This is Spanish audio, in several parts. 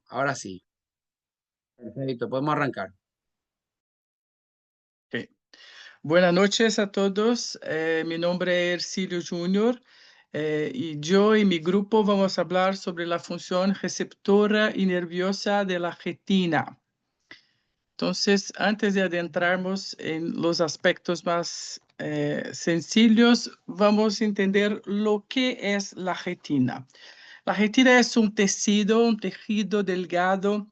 Ahora sí. Perfecto, podemos arrancar. Ok. Buenas noches a todos. Mi nombre es Ercilio Junior y yo y mi grupo vamos a hablar sobre la función receptora y nerviosa de la retina. Entonces, antes de adentrarnos en los aspectos más sencillos, vamos a entender lo que es la retina. La retina es un tejido delgado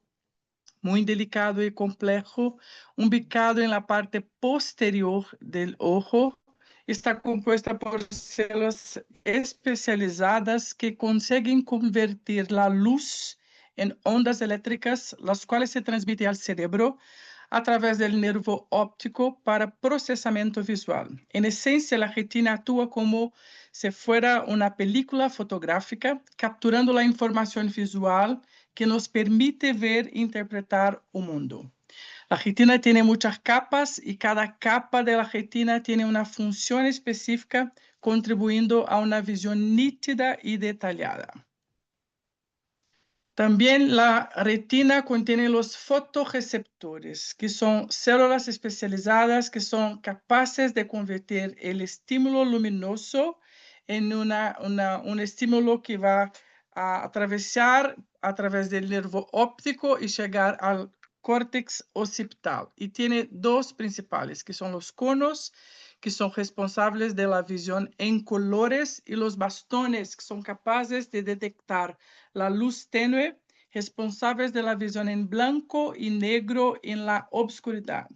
muy delicado y complejo, ubicado en la parte posterior del ojo. Está compuesta por células especializadas que consiguen convertir la luz en ondas eléctricas, las cuales se transmiten al cerebro a través del nervo óptico para procesamiento visual. En esencia, la retina actúa como si fuera una película fotográfica, capturando la información visual que nos permite ver e interpretar o mundo. La retina tiene muchas capas y cada capa de la retina tiene una función específica, contribuyendo a una visión nítida y detallada. También la retina contiene los fotorreceptores, que son células especializadas que son capaces de convertir el estímulo luminoso en un estímulo que va a atravesar a través del nervo óptico y llegar al córtex occipital. Y tiene dos principales, que son los conos, que son responsables de la visión en colores, y los bastones, que son capaces de detectar la luz tenue, responsables de la visión en blanco y negro en la oscuridad.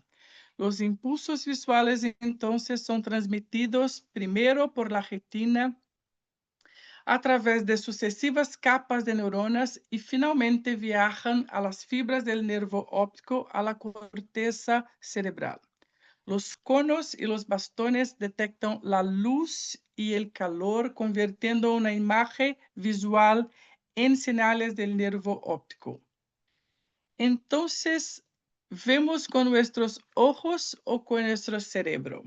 Los impulsos visuales entonces son transmitidos primero por la retina a través de sucesivas capas de neuronas y finalmente viajan a las fibras del nervo óptico a la corteza cerebral. Los conos y los bastones detectan la luz y el calor, convirtiendo una imagen visual en señales del nervo óptico. Entonces, ¿vemos con nuestros ojos o con nuestro cerebro?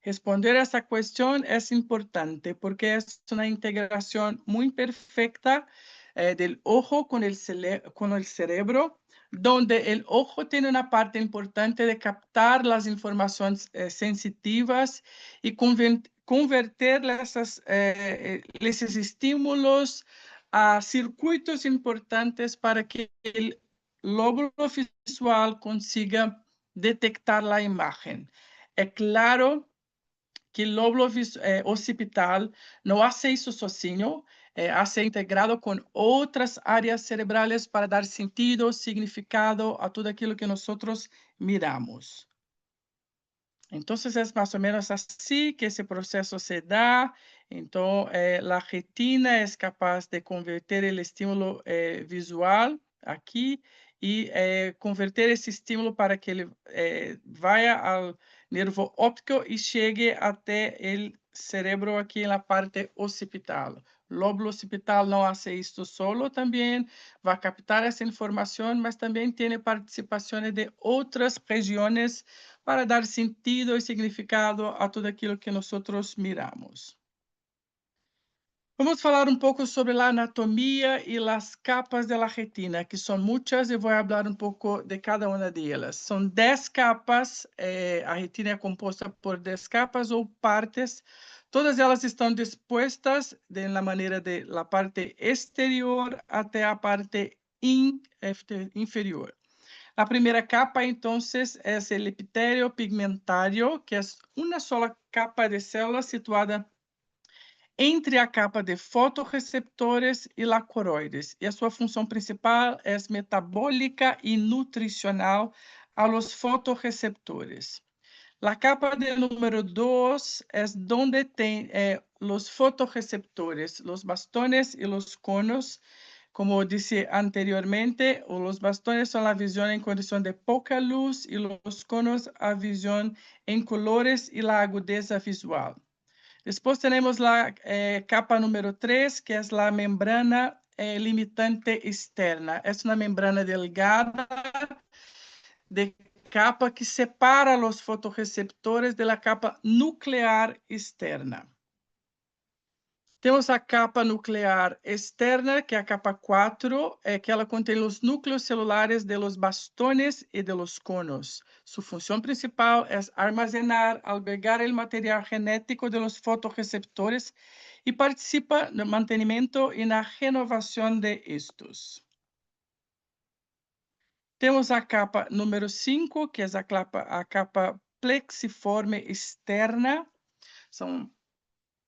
Responder a esta cuestión es importante porque es una integración muy perfecta del ojo con el cerebro, donde el ojo tiene una parte importante de captar las informaciones sensitivas y convertir esos estímulos a circuitos importantes para que el lóbulo visual consiga detectar la imagen. Es claro que el lóbulo occipital no hace eso sozinho, hace integrado con otras áreas cerebrales para dar sentido, significado a todo aquilo que nosotros miramos. Entonces, es más o menos así que ese proceso se da. Entonces, la retina es capaz de convertir el estímulo visual aquí y convertir ese estímulo para que ele vaya al nervo óptico y llegue hasta el cerebro aquí en la parte occipital. Lóbulo occipital no hace esto solo también, va a captar esa información, mas también tiene participaciones de otras regiones para dar sentido y significado a todo aquilo que nosotros miramos. Vamos a hablar un poco sobre la anatomía y las capas de la retina, que son muchas, y voy a hablar un poco de cada una de ellas. Son 10 capas, la retina es compuesta por 10 capas o partes. Todas ellas están dispuestas de la manera de la parte exterior hasta la parte inferior. La primera capa, entonces, es el epitelio pigmentario, que es una sola capa de células situada entre a capa de fotorreceptores e la coroides, e a sua função principal é metabólica e nutricional a los fotorreceptores. La capa de número 2 es donde tem los fotorreceptores, los bastones y los conos. Como dije anteriormente, los bastones son la visión en condición de poca luz y los conos a visión en colores y la agudeza visual. Después tenemos la capa número 3, que es la membrana limitante externa. Es una membrana delgada de capa que separa los fotorreceptores de la capa nuclear externa. Temos a capa nuclear externa, que é a capa 4, que ela contém os núcleos celulares de los bastones e de los conos. Sua função principal é armazenar, albergar o material genético de los fotorreceptores e participa no mantenimento e na renovação de estes. Temos a capa número 5, que é a capa plexiforme externa. São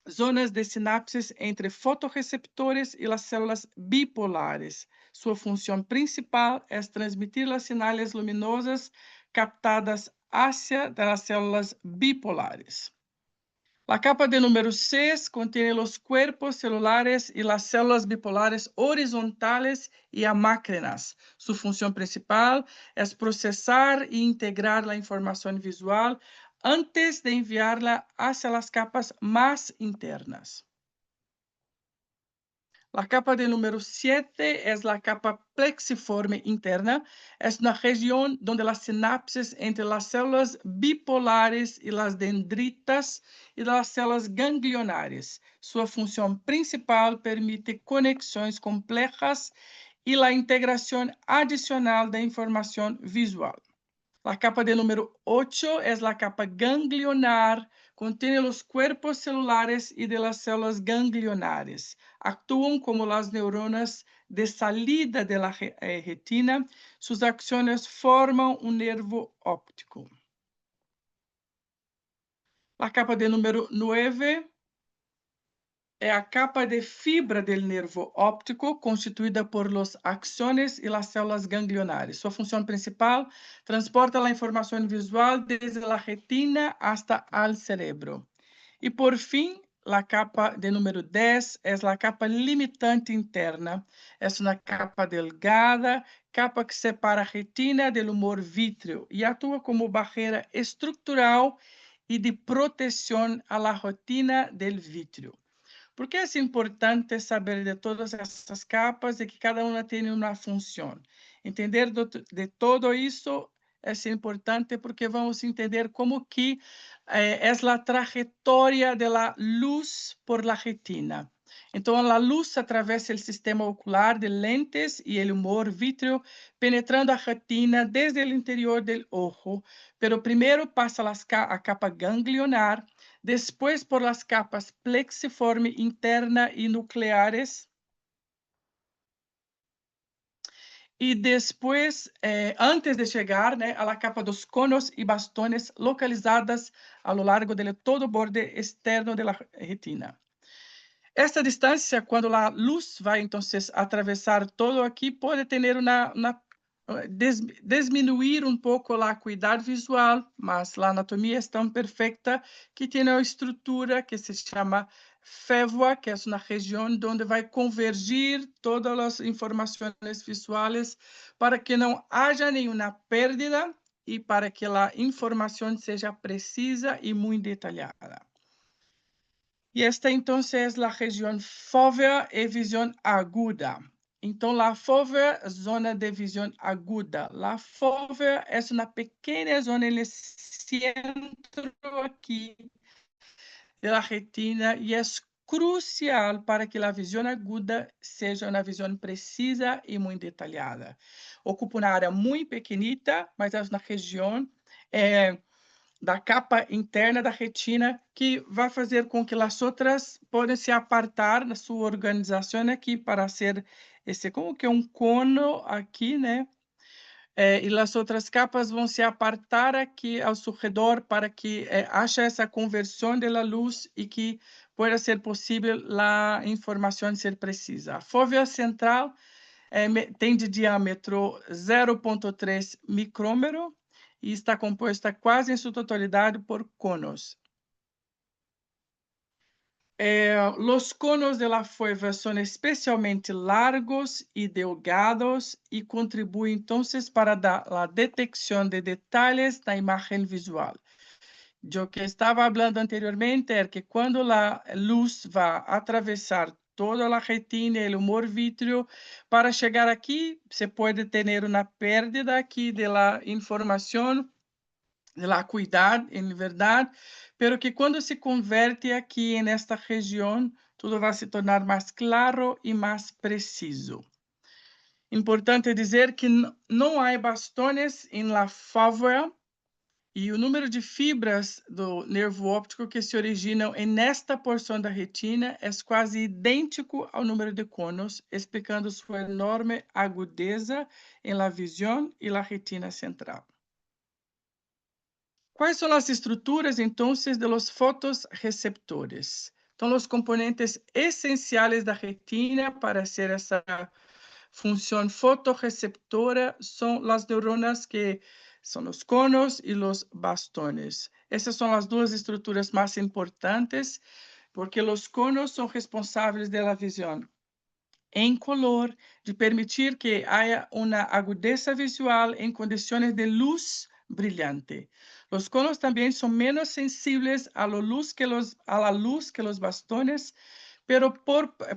zonas de sinapses entre fotorreceptores e as células bipolares. Sua função principal é transmitir as sinais luminosas captadas hacia as células bipolares. A capa de número 6 contém os cuerpos celulares e as células bipolares horizontales e amácrinas. Sua função principal é processar e integrar a informação visual antes de enviá-la hacia as capas mais internas. A capa de número 7 é a capa plexiforme interna. É uma região onde as sinapses entre as células bipolares e as dendritas e as células ganglionares. Sua função principal permite conexões complexas e a integração adicional da informação visual. A capa de número 8 é a capa ganglionar, contém os cuerpos celulares e de las células ganglionares. Actuam como as neuronas de salida de la retina. Suas ações formam nervo óptico. A capa de número 9 é a capa de fibra do nervo óptico, constituída por los axones e as células ganglionares. Sua função principal, transporta a informação visual desde a retina hasta al cerebro. E, por fim, a capa de número 10 é a capa limitante interna. É uma capa delgada, capa que separa a retina do humor vítreo e atua como barreira estrutural e de proteção à retina do vítreo. Por que é importante saber de todas essas capas e que cada uma tem uma função? Entender de todo isso é importante porque vamos entender como que é a trajetória da luz por la retina. Então, a luz atravessa o sistema ocular de lentes e o humor vítreo, penetrando a retina desde o interior do ojo, pero primeiro passa a capa ganglionar, depois por las capas plexiforme interna e nucleares, e depois, antes de chegar, a capa dos conos e bastones localizadas ao largo de todo o borde externo da retina. Esta distância, quando a luz vai, então, atravessar todo aqui, pode ter diminuir pouco a acuidade visual, mas a anatomia é tão perfeita que tem uma estrutura que se chama févoa, que é uma região onde vai convergir todas as informações visuais para que não haja nenhuma perda e para que a informação seja precisa e muito detalhada. E esta, então, é a região fóvea e visão aguda. Então, a fóvea, zona de visão aguda. A fóvea é uma pequena zona no centro aqui da retina e é crucial para que a visão aguda seja uma visão precisa e muito detalhada. Ocupa uma área muito pequenita, mas é uma região da capa interna da retina que vai fazer com que as outras podem se apartar na sua organização aqui para ser esse como que um cono aqui, e as outras capas vão se apartar aqui ao seu redor para que haja essa conversão da luz e que possa ser possível a informação ser precisa. A fóvea central tem de diâmetro 0,3 micrômetro e está composta quase em sua totalidade por conos. Os conos de la fóvea são especialmente largos e delgados e contribuem, então, para a detecção de detalhes da imagem visual. O que estava falando anteriormente é que quando a luz vai atravessar toda a retina e o humor vítreo, para chegar aqui, se pode ter uma perda aqui da informação, da acuidade, em verdade, pero que quando se converte aqui nesta região, tudo vai se tornar mais claro e mais preciso. Importante dizer que não há bastones em la fóvea e o número de fibras do nervo óptico que se originam nesta porção da retina é quase idêntico ao número de conos, explicando sua enorme agudeza em la visão e la retina central. Quais são as estruturas, então, de los fotorreceptores? Então, os componentes essenciais da retina para hacer essa função fotorreceptora são as neuronas que são os conos e os bastones. Essas são as duas estruturas mais importantes, porque os conos são responsáveis pela visão em color, de permitir que haya uma agudeza visual em condições de luz brilhante. Os conos também são menos sensibles a la luz que os bastones, pero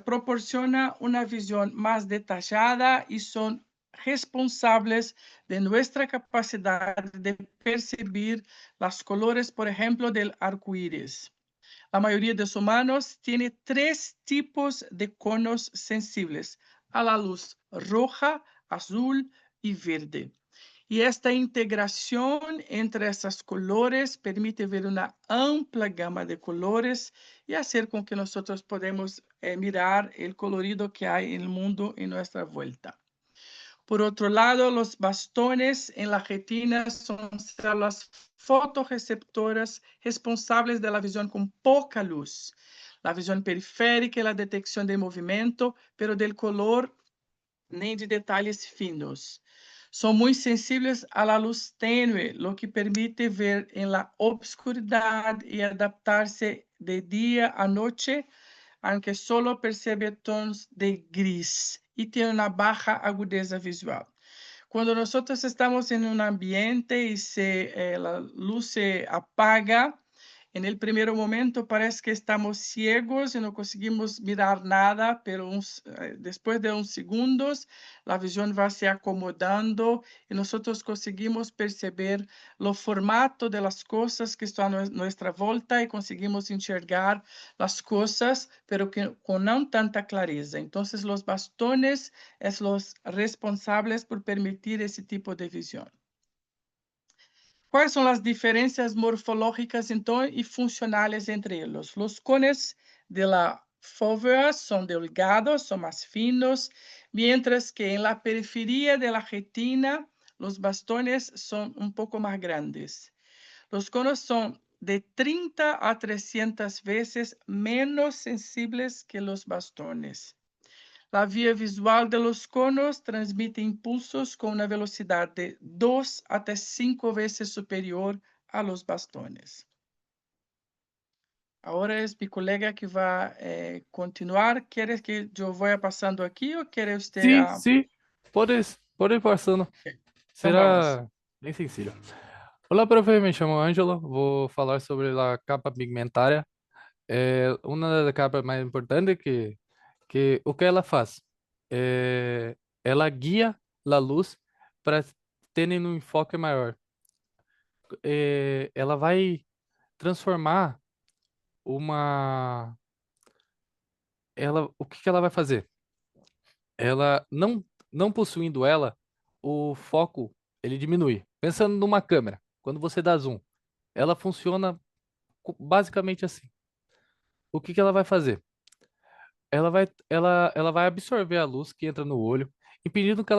proporciona uma visão mais detalhada e são responsáveis de nossa capacidade de perceber as colores, por exemplo, do arco-íris. A maioria dos humanos tem três tipos de conos sensibles: a la luz roja, azul e verde. E esta integração entre essas colores permite ver uma ampla gama de colores e fazer com que nós podemos mirar o colorido que há no mundo em nossa volta. Por outro lado, os bastones em la retina são células fotorreceptoras responsáveis pela visão com pouca luz, a visão periférica e a detecção de movimento, pero del color nem de detalhes finos. São muito sensíveis à luz tênue, o que permite ver em la obscuridade e adaptar-se de dia a noite, aunque solo percebe tons de gris e tem uma baixa agudeza visual. Quando nós estamos em um ambiente e a luz se apaga, en el primer momento parece que estamos ciegos y no conseguimos mirar nada, pero después de unos segundos la visión va se acomodando y nosotros conseguimos perceber lo formato de las cosas que están a nuestra volta y conseguimos enxergar las cosas, pero con no tanta clareza. Entonces los bastones es los responsables por permitir ese tipo de visión. Quais são as diferenças morfológicas, então, e funcionais entre eles? Os cones de la fóvea são delgados, são mais finos, mientras que em la periferia de la retina, os bastones são um pouco mais grandes. Os conos são de 30 a 300 vezes menos sensíveis que os bastones. A via visual de los conos transmite impulsos com uma velocidade de 2 até 5 vezes superior a los bastones. Agora é meu colega que vai continuar. ¿Quieres que eu vá passando aqui ou quer você? Sí, sí, puede ir pasando. Então vamos. Será bem sencillo. Olá, profe, me chamo Ângelo. Vou falar sobre a capa pigmentária. É uma das capas mais importantes que o que ela faz? Ela guia a luz para ter um enfoque maior. Ela vai transformar uma... o que ela vai fazer? Ela não possuindo ela, o foco ele diminui. Pensando numa câmera, quando você dá zoom, ela funciona basicamente assim. O que ela vai fazer? Ela vai absorver a luz que entra no olho, impedindo que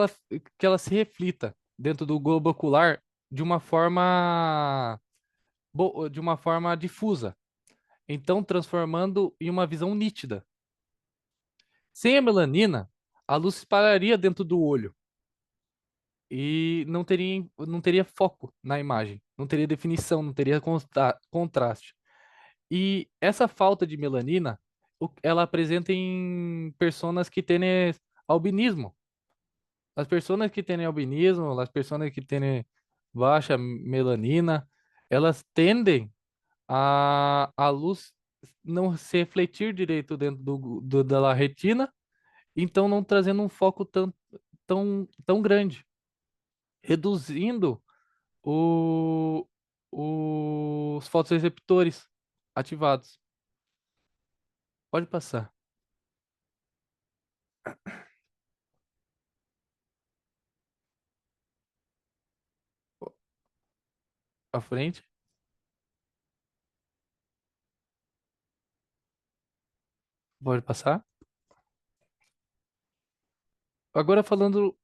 ela se reflita dentro do globo ocular de uma forma de uma forma difusa, então transformando em uma visão nítida. Sem a melanina, a luz se espalharia dentro do olho e não teria foco na imagem, não teria definição, não teria contraste. E essa falta de melanina, ela apresenta em pessoas que têm albinismo. As pessoas que têm albinismo, as pessoas que têm baixa melanina, elas tendem a luz não se refletir direito dentro da retina, então não trazendo um foco tão grande, reduzindo o, os fotoreceptores ativados. Pode passar. À frente. Pode passar. Agora falando.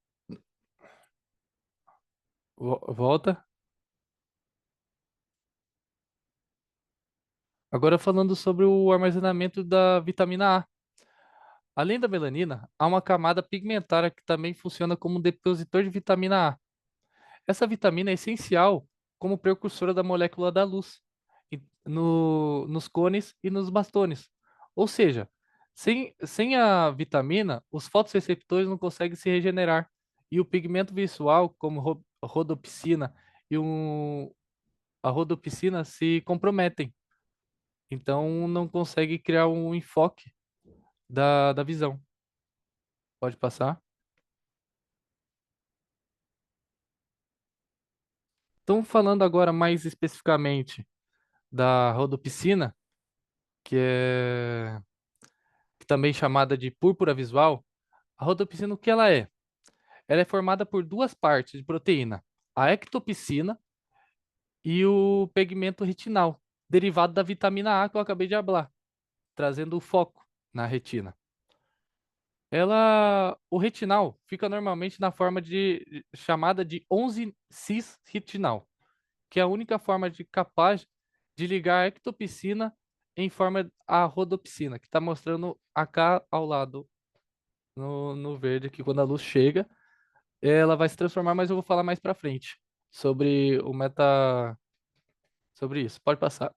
Volta. Agora falando sobre o armazenamento da vitamina A. Além da melanina, há uma camada pigmentária que também funciona como um depositor de vitamina A. Essa vitamina é essencial como precursora da molécula da luz nos cones e nos bastones. Ou seja, sem a vitamina, os fotoreceptores não conseguem se regenerar e o pigmento visual, como rodopsina e a rodopsina, se comprometem. Então, não consegue criar um enfoque da visão. Pode passar. Então, falando agora mais especificamente da rodopsina, que é também chamada de púrpura visual, a rodopsina, o que ela é? Ela é formada por duas partes de proteína, a ectopsina e o pigmento retinal, derivado da vitamina A que eu acabei de falar, trazendo o foco na retina. O retinal fica normalmente na forma chamada de 11-cis-retinal, que é a única forma capaz de ligar a ectopsina em forma a rodopsina, que está mostrando AK ao lado no verde aqui. Quando a luz chega, ela vai se transformar, mas eu vou falar mais para frente sobre sobre isso. Pode passar.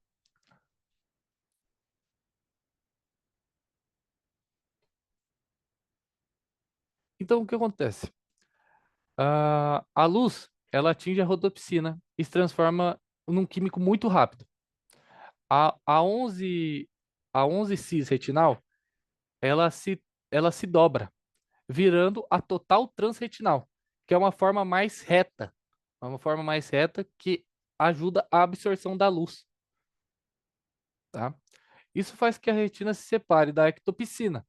Então, o que acontece? A luz, ela atinge a rodopsina e se transforma num químico muito rápido. A 11, a 11-cis-retinal, ela ela se dobra, virando a total transretinal, que é uma forma mais reta que ajuda a absorção da luz, tá? Isso faz que a retina se separe da ectopsina.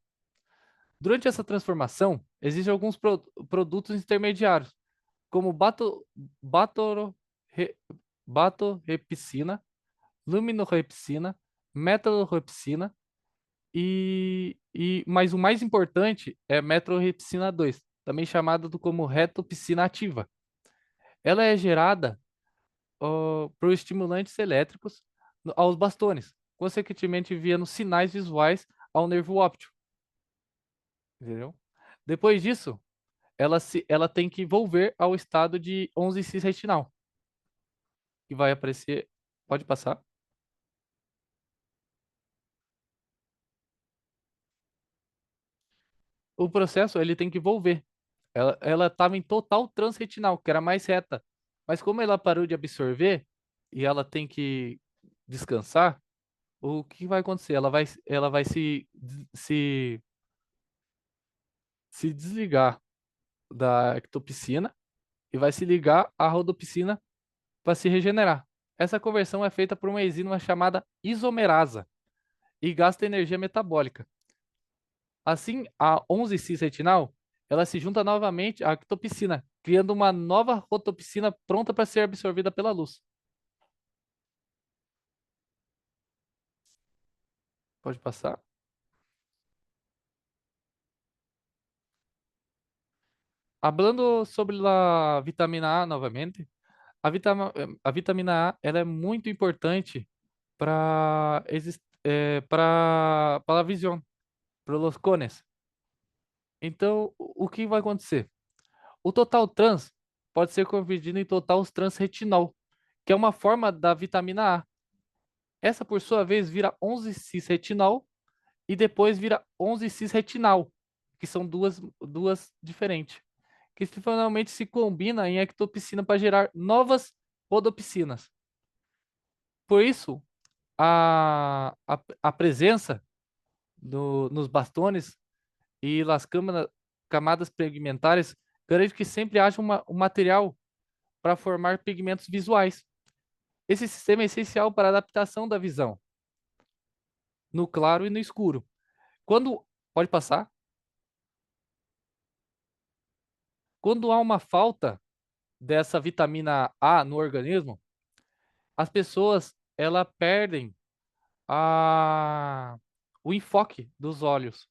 Durante essa transformação, existem alguns produtos intermediários, como batorre- batorrepsina, luminorrepsina, metalorrepsina mas o mais importante é metrorrepsina 2, também chamada como retopsina ativa. Ela é gerada por estimulantes elétricos aos bastones, consequentemente enviando sinais visuais ao nervo óptico, entendeu? Depois disso, ela tem que volver ao estado de 11-cis retinal, que vai aparecer. Pode passar. O processo ele tem que volver. Ela estava em total transretinal, que era mais reta. Mas como ela parou de absorver e ela tem que descansar, o que vai acontecer? Ela vai se desligar da ectopsina e vai se ligar à rodopsina para se regenerar. Essa conversão é feita por uma enzima chamada isomerasa e gasta energia metabólica. Assim, a 11-cis-retinal, ela se junta novamente à ectopsina, criando uma nova rotopsina pronta para ser absorvida pela luz. Pode passar. Hablando sobre a vitamina A novamente, a vitamina A ela é muito importante para a visão, para os cones. Então, o que vai acontecer? O total trans pode ser convertido em total transretinol, que é uma forma da vitamina A. Essa, por sua vez, vira 11-cis-retinol e depois vira 11-cis-retinal, que são duas diferentes, que finalmente se combinam em ectopsina para gerar novas rodopsinas. Por isso, a presença nos bastones e nas camadas pigmentares garante que sempre haja um material para formar pigmentos visuais. Esse sistema é essencial para a adaptação da visão, no claro e no escuro. Quando. Pode passar? quando há uma falta dessa vitamina A no organismo, as pessoas ela perdem o enfoque dos olhos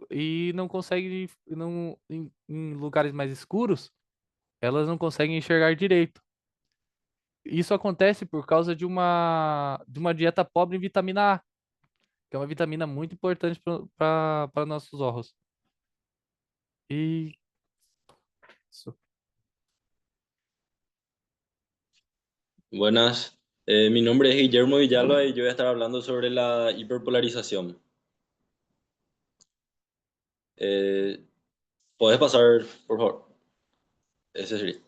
e não conseguem, não, em lugares mais escuros, elas não conseguem enxergar direito. Isso acontece por causa de uma dieta pobre em vitamina A, que é uma vitamina muito importante para nossos olhos. E isso. Buenas, mi nombre es Guillermo Villalba y yo voy a estar hablando sobre la hiperpolarización. ¿Puedes pasar, por favor? Ese sería.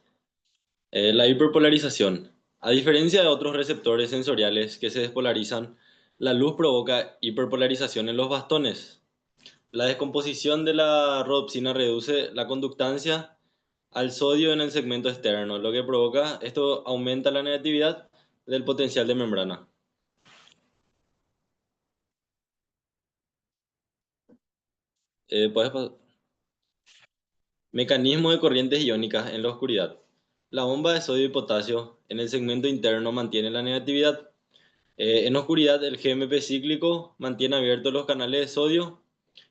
La hiperpolarización. A diferencia de otros receptores sensoriales que se despolarizan, la luz provoca hiperpolarización en los bastones. La descomposición de la rodopsina reduce la conductancia al sodio en el segmento externo, lo que provoca, esto aumenta la negatividad del potencial de membrana. ¿Puedes pasar? Mecanismo de corrientes iónicas en la oscuridad. La bomba de sodio y potasio en el segmento interno mantiene la negatividad. En oscuridad, el GMP cíclico mantiene abiertos los canales de sodio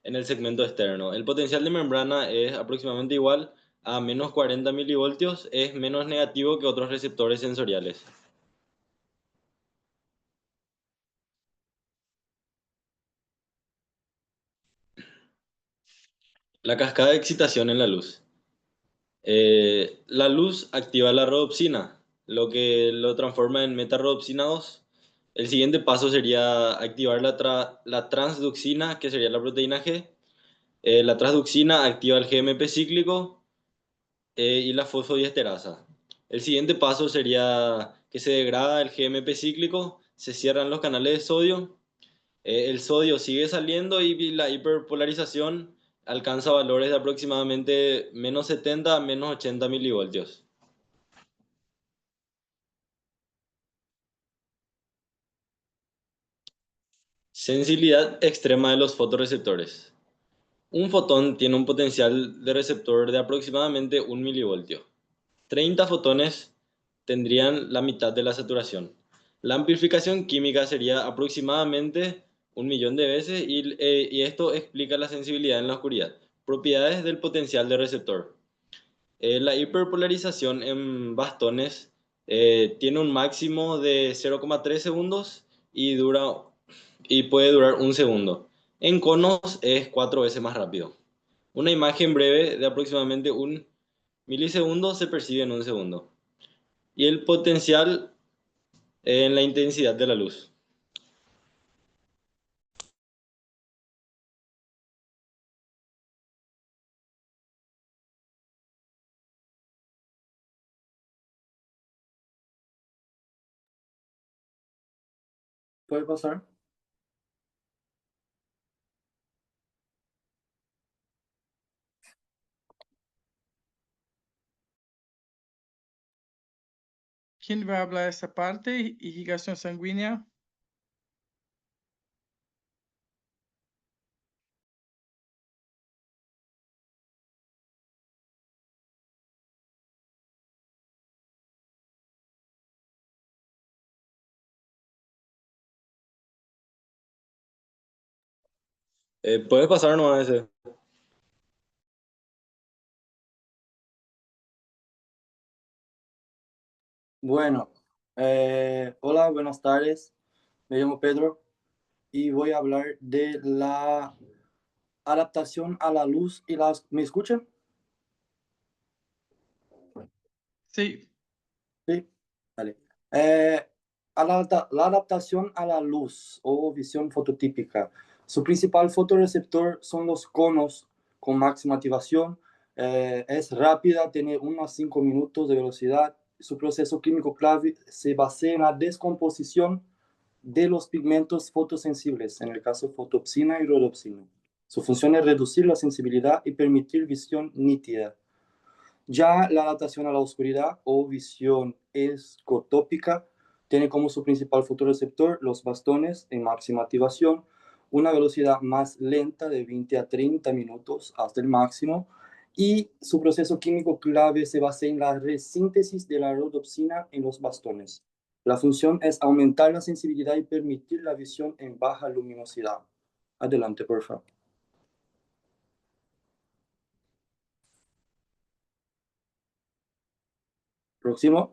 en el segmento externo. El potencial de membrana es aproximadamente igual a menos 40 milivoltios, es menos negativo que otros receptores sensoriales. La cascada de excitación en la luz. La luz activa la rodopsina, lo que lo transforma en metarrodopsina 2. El siguiente paso sería activar la transducina, que sería la proteína G. La transducina activa el GMP cíclico y la fosfodiesterasa. El siguiente paso sería que se degrada el GMP cíclico, se cierran los canales de sodio, el sodio sigue saliendo y la hiperpolarización alcanza valores de aproximadamente menos 70 a menos 80 milivoltios. Sensibilidad extrema de los fotorreceptores. Un fotón tiene un potencial de receptor de aproximadamente 1 milivoltio. 30 fotones tendrían la mitad de la saturación. La amplificación química sería aproximadamente 1.000.000 de veces y esto explica la sensibilidad en la oscuridad. Propiedades del potencial de receptor. La hiperpolarización en bastones tiene un máximo de 0,3 segundos y puede durar 1 segundo. En conos es 4 veces más rápido. Una imagen breve de aproximadamente 1 milisegundo se percibe en 1 segundo. Y el potencial en la intensidad de la luz. ¿Puede pasar? ¿Quién va a hablar esa parte? Irrigación sanguínea. ¿Puedes pasar nomás ese? Bueno, hola, buenas tardes. Me llamo Pedro y voy a hablar de la adaptación a la luz y las... ¿Me escuchan? Sí. Sí, vale. La adaptación a la luz o visión fototípica. Su principal fotorreceptor son los conos con máxima activación. Es rápida, tiene unos 5 minutos de velocidad. Su proceso químico clave se basa en la descomposición de los pigmentos fotosensibles, en el caso fotopsina y rodopsina. Su función es reducir la sensibilidad y permitir visión nítida. Ya la adaptación a la oscuridad o visión escotópica tiene como su principal fotorreceptor los bastones en máxima activación, una velocidad más lenta de 20 a 30 minutos hasta el máximo, y su proceso químico clave se basa en la resíntesis de la rodopsina en los bastones. La función es aumentar la sensibilidad y permitir la visión en baja luminosidad. Adelante, por favor. Próximo.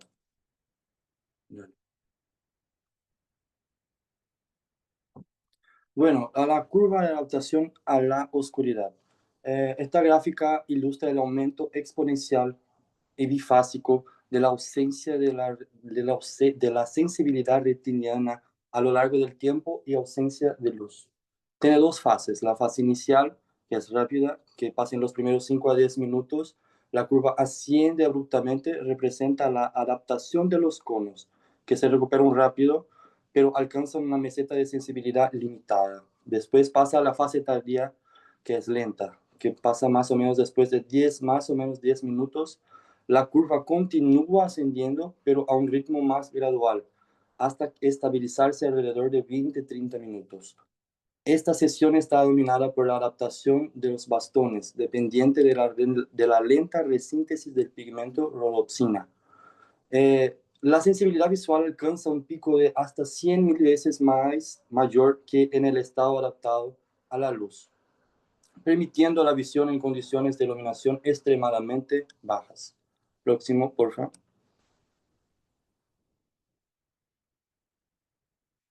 Bueno, a la curva de adaptación a la oscuridad. Esta gráfica ilustra el aumento exponencial y bifásico de la ausencia de la sensibilidad retiniana a lo largo del tiempo y ausencia de luz. Tiene dos fases. La fase inicial, que es rápida, que pasa en los primeros 5 a 10 minutos. La curva asciende abruptamente, representa la adaptación de los conos, que se recuperan rápido, pero alcanzan una meseta de sensibilidad limitada. Después pasa a la fase tardía, que es lenta, que pasa más o menos después de 10 minutos. La curva continúa ascendiendo, pero a un ritmo más gradual, hasta estabilizarse alrededor de 20-30 minutos. Esta sesión está dominada por la adaptación de los bastones, dependiente de la lenta resíntesis del pigmento rodopsina. La sensibilidad visual alcanza un pico de hasta 100.000 veces más mayor que en el estado adaptado a la luz, permitiendo la visión en condiciones de iluminación extremadamente bajas. Próximo, por favor.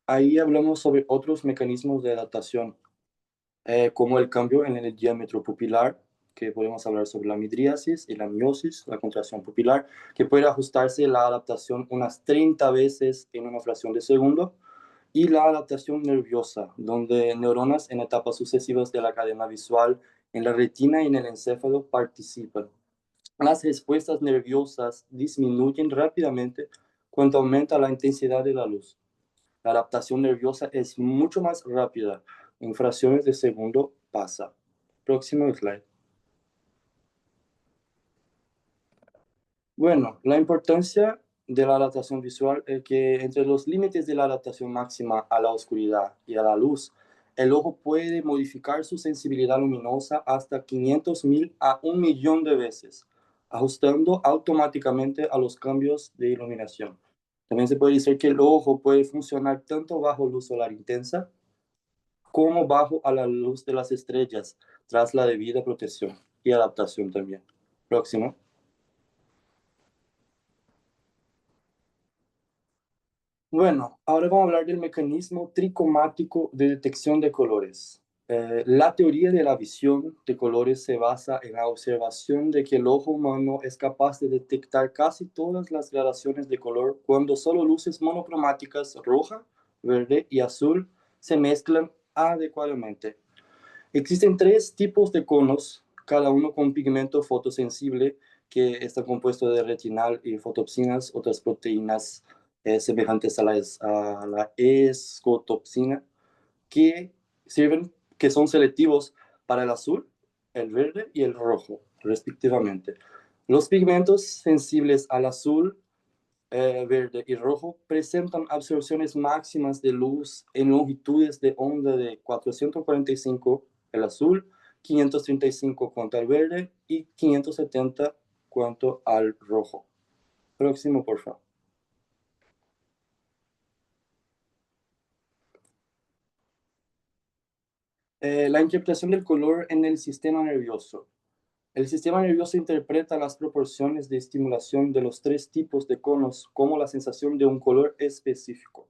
Ahí hablamos sobre otros mecanismos de adaptación, como el cambio en el diámetro pupilar, que podemos hablar sobre la midriasis y la miosis, la contracción pupilar, que puede ajustarse la adaptación unas 30 veces en una fracción de segundo, y la adaptación nerviosa, donde neuronas en etapas sucesivas de la cadena visual en la retina y en el encéfalo participan. Las respuestas nerviosas disminuyen rápidamente cuando aumenta la intensidad de la luz. La adaptación nerviosa es mucho más rápida. En fracciones de segundo pasa. Próximo slide. Bueno, la importancia de la adaptación visual es que entre los límites de la adaptación máxima a la oscuridad y a la luz, el ojo puede modificar su sensibilidad luminosa hasta 500.000 a 1.000.000 de veces, ajustando automáticamente a los cambios de iluminación. También se puede decir que el ojo puede funcionar tanto bajo luz solar intensa como bajo a la luz de las estrellas, tras la debida protección y adaptación también. Próximo. Bueno, ahora vamos a hablar del mecanismo tricromático de detección de colores. La teoría de la visión de colores se basa en la observación de que el ojo humano es capaz de detectar casi todas las gradaciones de color cuando solo luces monocromáticas roja, verde y azul se mezclan adecuadamente. Existen 3 tipos de conos, cada uno con pigmento fotosensible que está compuesto de retinal y fotopsinas, otras proteínas semejantes a la escotopsina, que son selectivos para el azul, el verde y el rojo, respectivamente. Los pigmentos sensibles al azul, verde y rojo presentan absorciones máximas de luz en longitudes de onda de 445 el azul, 535 cuanto al verde y 570 cuanto al rojo. Próximo, por favor. La interpretación del color en el sistema nervioso. El sistema nervioso interpreta las proporciones de estimulación de los 3 tipos de conos como la sensación de un color específico.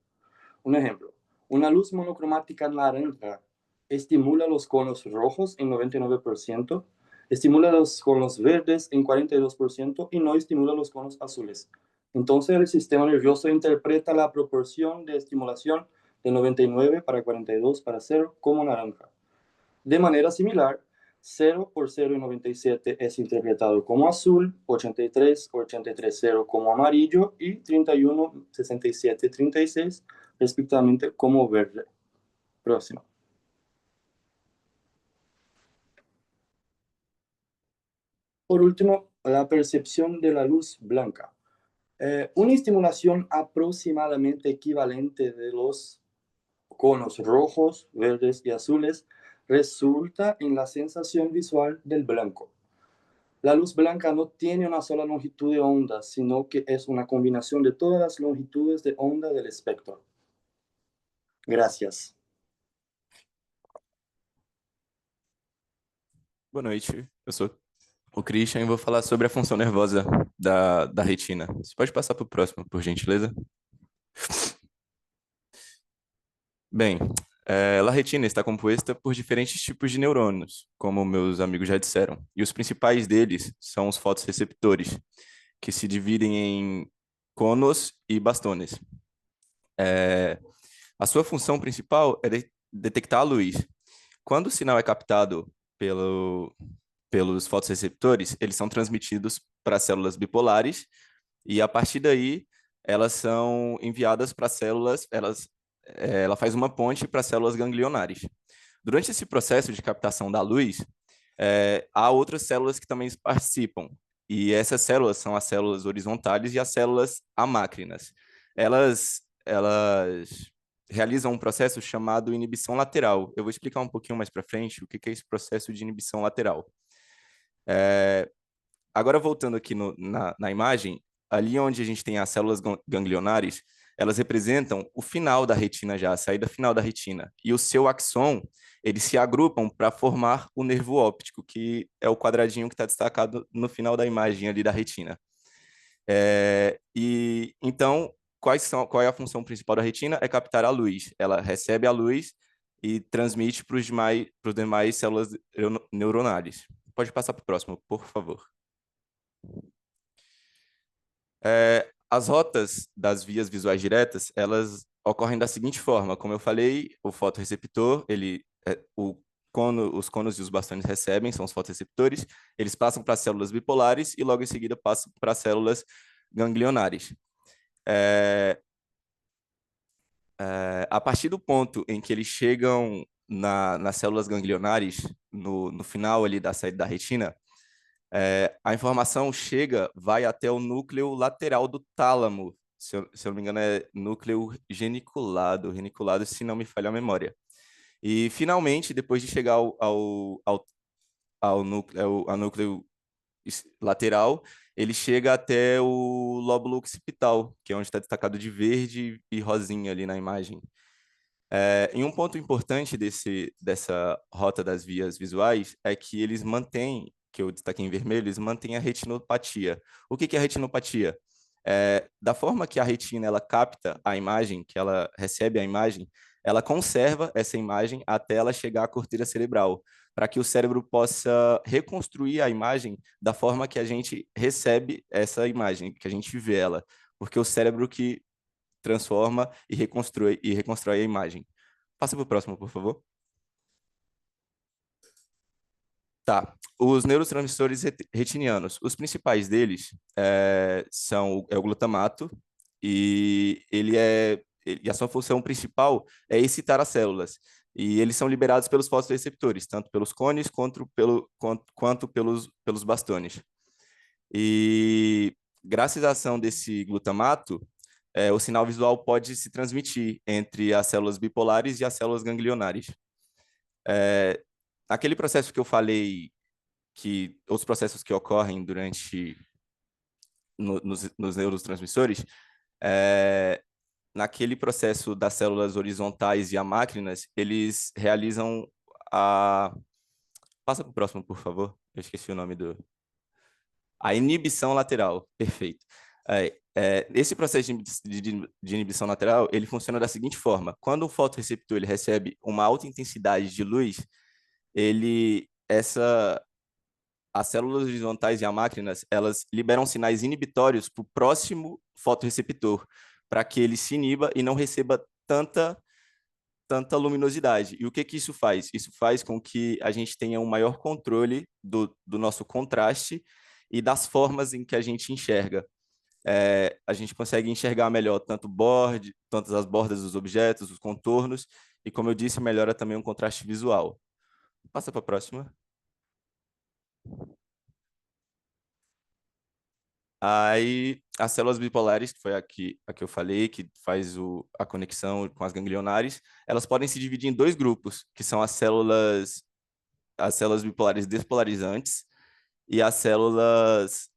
Un ejemplo, una luz monocromática naranja estimula los conos rojos en 99%, estimula los conos verdes en 42% y no estimula los conos azules. Entonces el sistema nervioso interpreta la proporción de estimulación de 99 para 42 para 0 como naranja. De manera similar, 0 por 0 y 97 es interpretado como azul, 83 o 83.0 como amarillo y 31, 67, 36 respectivamente como verde. Próximo. Por último, la percepción de la luz blanca. Una estimulación aproximadamente equivalente de los conos rojos, verdes y azules resulta en la sensación visual del blanco. La luz blanca no tiene una sola longitud de onda, sino que es una combinación de todas las longitudes de onda del espectro. Gracias. Boa noite, eu sou o Christian e vou falar sobre a função nervosa da retina. Você pode passar para o próximo, por gentileza? Bem, a retina está composta por diferentes tipos de neurônios, como meus amigos já disseram, e os principais deles são os fotorreceptores, que se dividem em conos e bastones. A sua função principal é detectar a luz. Quando o sinal é captado pelos fotorreceptores, eles são transmitidos para células bipolares e, a partir daí, elas são enviadas para células, ela faz uma ponte para células ganglionares. Durante esse processo de captação da luz, há outras células que também participam, e essas células são as células horizontais e as células amácrinas. Elas realizam um processo chamado inibição lateral. Eu vou explicar um pouquinho mais para frente o que é esse processo de inibição lateral. Agora, voltando aqui na imagem, ali onde a gente tem as células ganglionares, elas representam o final da retina já, a saída final da retina. E o seu axon, eles se agrupam para formar o nervo óptico, que é o quadradinho que está destacado no final da imagem ali da retina. E então, qual é a função principal da retina? É captar a luz. Ela recebe a luz e transmite para os demais células neuronais. Pode passar para o próximo, por favor. As rotas das vias visuais diretas, elas ocorrem da seguinte forma. Como eu falei, o fotorreceptor, os conos e os bastões recebem, são os fotorreceptores, eles passam para as células bipolares e logo em seguida passam para as células ganglionares. A partir do ponto em que eles chegam nas células ganglionares, no final ali da saída da retina, a informação vai até o núcleo lateral do tálamo. Se eu não me engano, é núcleo geniculado, se não me falha a memória. E, finalmente, depois de chegar ao núcleo lateral, ele chega até o lóbulo occipital, que é onde está destacado de verde e rosinha ali na imagem. E um ponto importante dessa rota das vias visuais é que eles mantêm, que eu destaquei em vermelho, eles mantêm a retinopatia. O que é a retinopatia? Da forma que a retina ela capta a imagem, que ela recebe a imagem, ela conserva essa imagem até ela chegar à corteira cerebral, para que o cérebro possa reconstruir a imagem da forma que a gente recebe essa imagem, que a gente vê ela, porque o cérebro que transforma e reconstrói a imagem. Passa para o próximo, por favor. Tá. Os neurotransmissores retinianos, os principais deles são o glutamato, e a sua função principal é excitar as células. E eles são liberados pelos fotorreceptores, tanto pelos cones quanto pelos bastones. E graças à ação desse glutamato, o sinal visual pode se transmitir entre as células bipolares e as células ganglionares. Aquele processo que eu falei, que os processos que ocorrem nos neurotransmissores, naquele processo das células horizontais e amácrinas, eles realizam Passa para o próximo, por favor. Eu esqueci o nome a inibição lateral. Perfeito. Esse processo de inibição lateral, ele funciona da seguinte forma. Quando um fotorreceptor ele recebe uma alta intensidade de luz, as células horizontais e amácrinas, elas liberam sinais inibitórios para o próximo fotorreceptor, para que ele se iniba e não receba tanta luminosidade. E o que isso faz? Isso faz com que a gente tenha um maior controle do nosso contraste e das formas em que a gente enxerga. A gente consegue enxergar melhor tanto as bordas dos objetos, os contornos, e, como eu disse, melhora também o contraste visual. Passa para a próxima. Aí, as células bipolares, que foi a que eu falei, que faz a conexão com as ganglionares, elas podem se dividir em dois grupos, que são as células bipolares despolarizantes e as células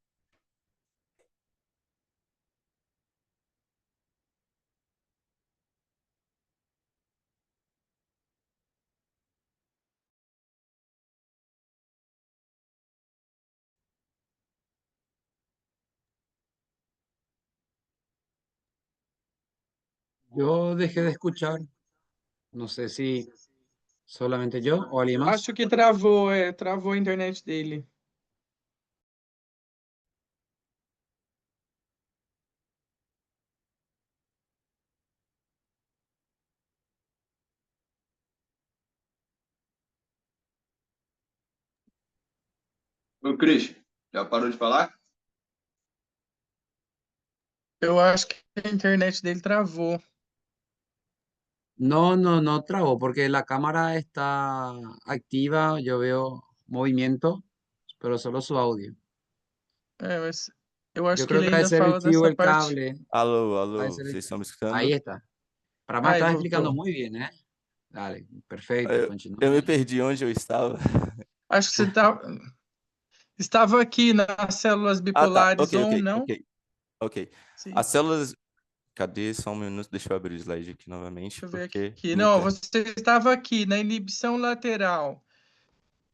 Yo dejé de escuchar. No sé si solamente yo o alguien más. Acho que travou a internet dele. Ô, Cris, já parou de falar? Eu acho que a internet dele travou. No, no, no trabo, porque la cámara está activa, yo veo movimiento, pero solo su audio. Mas eu acho Yo que creo ele que ha de ainda ser el fala fío dessa el parte. cable. Alô, ha de alô, ser vocês estão me Ahí escutando? está. Para más, Ai, estás explicando voltou. muy bien, ¿eh? Dale, perfecto, Eu, continúa eu me ahí. perdi onde eu estava. Acho que você estava aqui nas células Ah, tá. bipolares Ok, ou ok, não? ok, ok. Sim. As células. Cadê? Só um minuto, deixa eu abrir o slide aqui novamente, Deixa eu ver porque aqui. me Não, inter... você estava aqui na inibição lateral.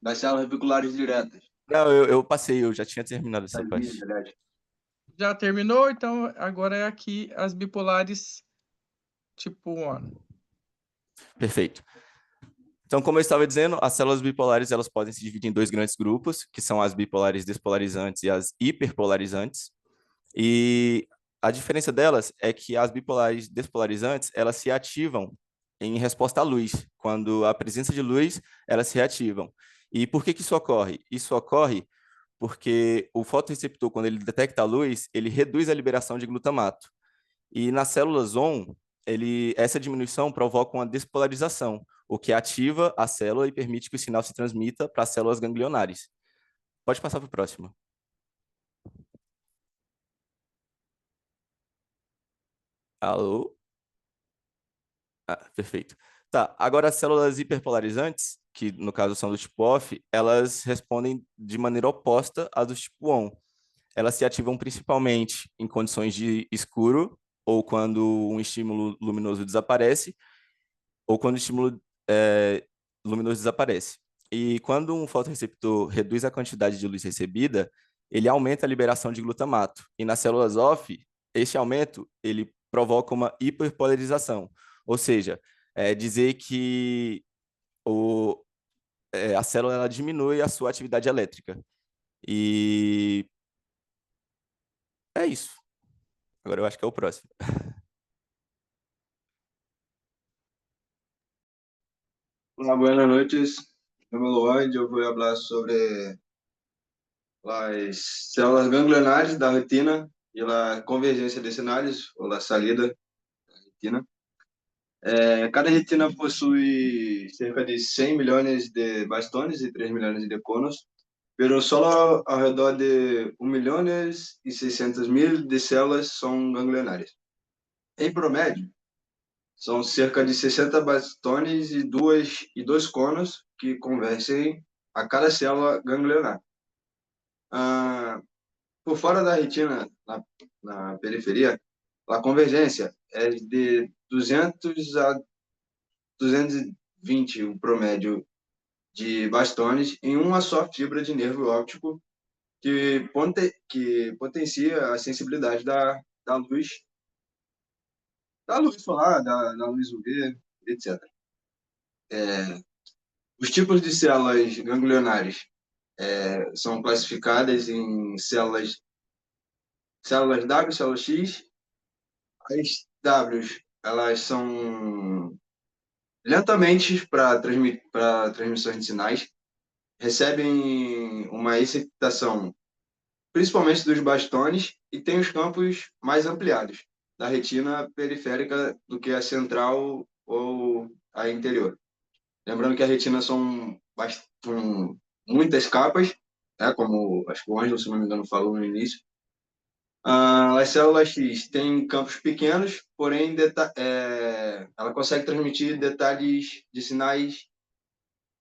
Das células biculares diretas. Não, eu passei, eu já tinha terminado essa Das parte. linhas, aliás. Já terminou? Então agora é aqui as bipolares tipo 1. Perfeito. Então, como eu estava dizendo, as células bipolares elas podem se dividir em dois grandes grupos, que são as bipolares despolarizantes e as hiperpolarizantes. E a diferença delas é que as bipolares despolarizantes, elas se ativam em resposta à luz. Quando a presença de luz, elas se reativam. E por que que isso ocorre? Isso ocorre porque o fotorreceptor, quando ele detecta a luz, ele reduz a liberação de glutamato. E nas células ON, essa diminuição provoca uma despolarização, o que ativa a célula e permite que o sinal se transmita para as células ganglionares. Pode passar para o próximo. Alô? Ah, perfeito. Tá, agora as células hiperpolarizantes, que no caso são do tipo OFF, elas respondem de maneira oposta às do tipo ON. Elas se ativam principalmente em condições de escuro, ou quando um estímulo luminoso desaparece, ou quando o estímulo luminoso desaparece. E quando um fotorreceptor reduz a quantidade de luz recebida, ele aumenta a liberação de glutamato. E nas células OFF, esse aumento ele provoca uma hiperpolarização, ou seja, dizer que a célula ela diminui a sua atividade elétrica. E é isso. Agora eu acho que é o próximo. Hola, buenas noches. Me llamo Luan y yo voy a hablar sobre las células ganglionares da retina y la convergencia de sinales o la salida da retina. Cada retina possui cerca de 100 milhões de bastones e 3 milhões de conos, pero solo ao redor de 1 milhões e 600 mil de células são ganglionares. Em promédio, são cerca de 60 bastones e dois conos que convergem a cada célula ganglionar. Por fora da retina, na periferia, a convergência é de 200 a 220 o promédio de bastones em uma só fibra de nervo óptico que potencia a sensibilidade da luz solar, da luz UV, etc. Os tipos de células ganglionares são classificadas em células W, células X. As Ws, elas são lentamente para transmissões de sinais, recebem uma excitação principalmente dos bastones e têm os campos mais ampliados da retina periférica do que a central ou a interior. Lembrando que a retina são muitas capas, né, como acho que o Ângelo, se não me engano, falou no início. As células X têm campos pequenos, porém ela consegue transmitir detalhes de sinais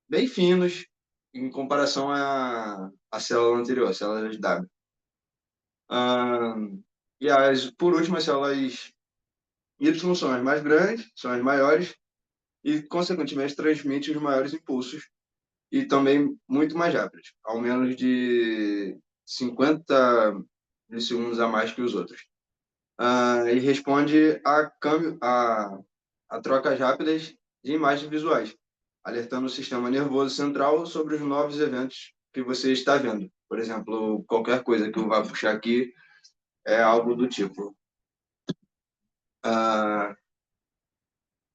bem finos em comparação à célula anterior, a célula W. Por último, as células Y são as mais grandes, são as maiores e, consequentemente, transmitem os maiores impulsos e também muito mais rápidos, ao menos de 50 milissegundos a mais que os outros. E responde a trocas rápidas de imagens visuais, alertando o sistema nervoso central sobre os novos eventos que você está vendo. Por exemplo, qualquer coisa que eu vá puxar aqui é algo do tipo.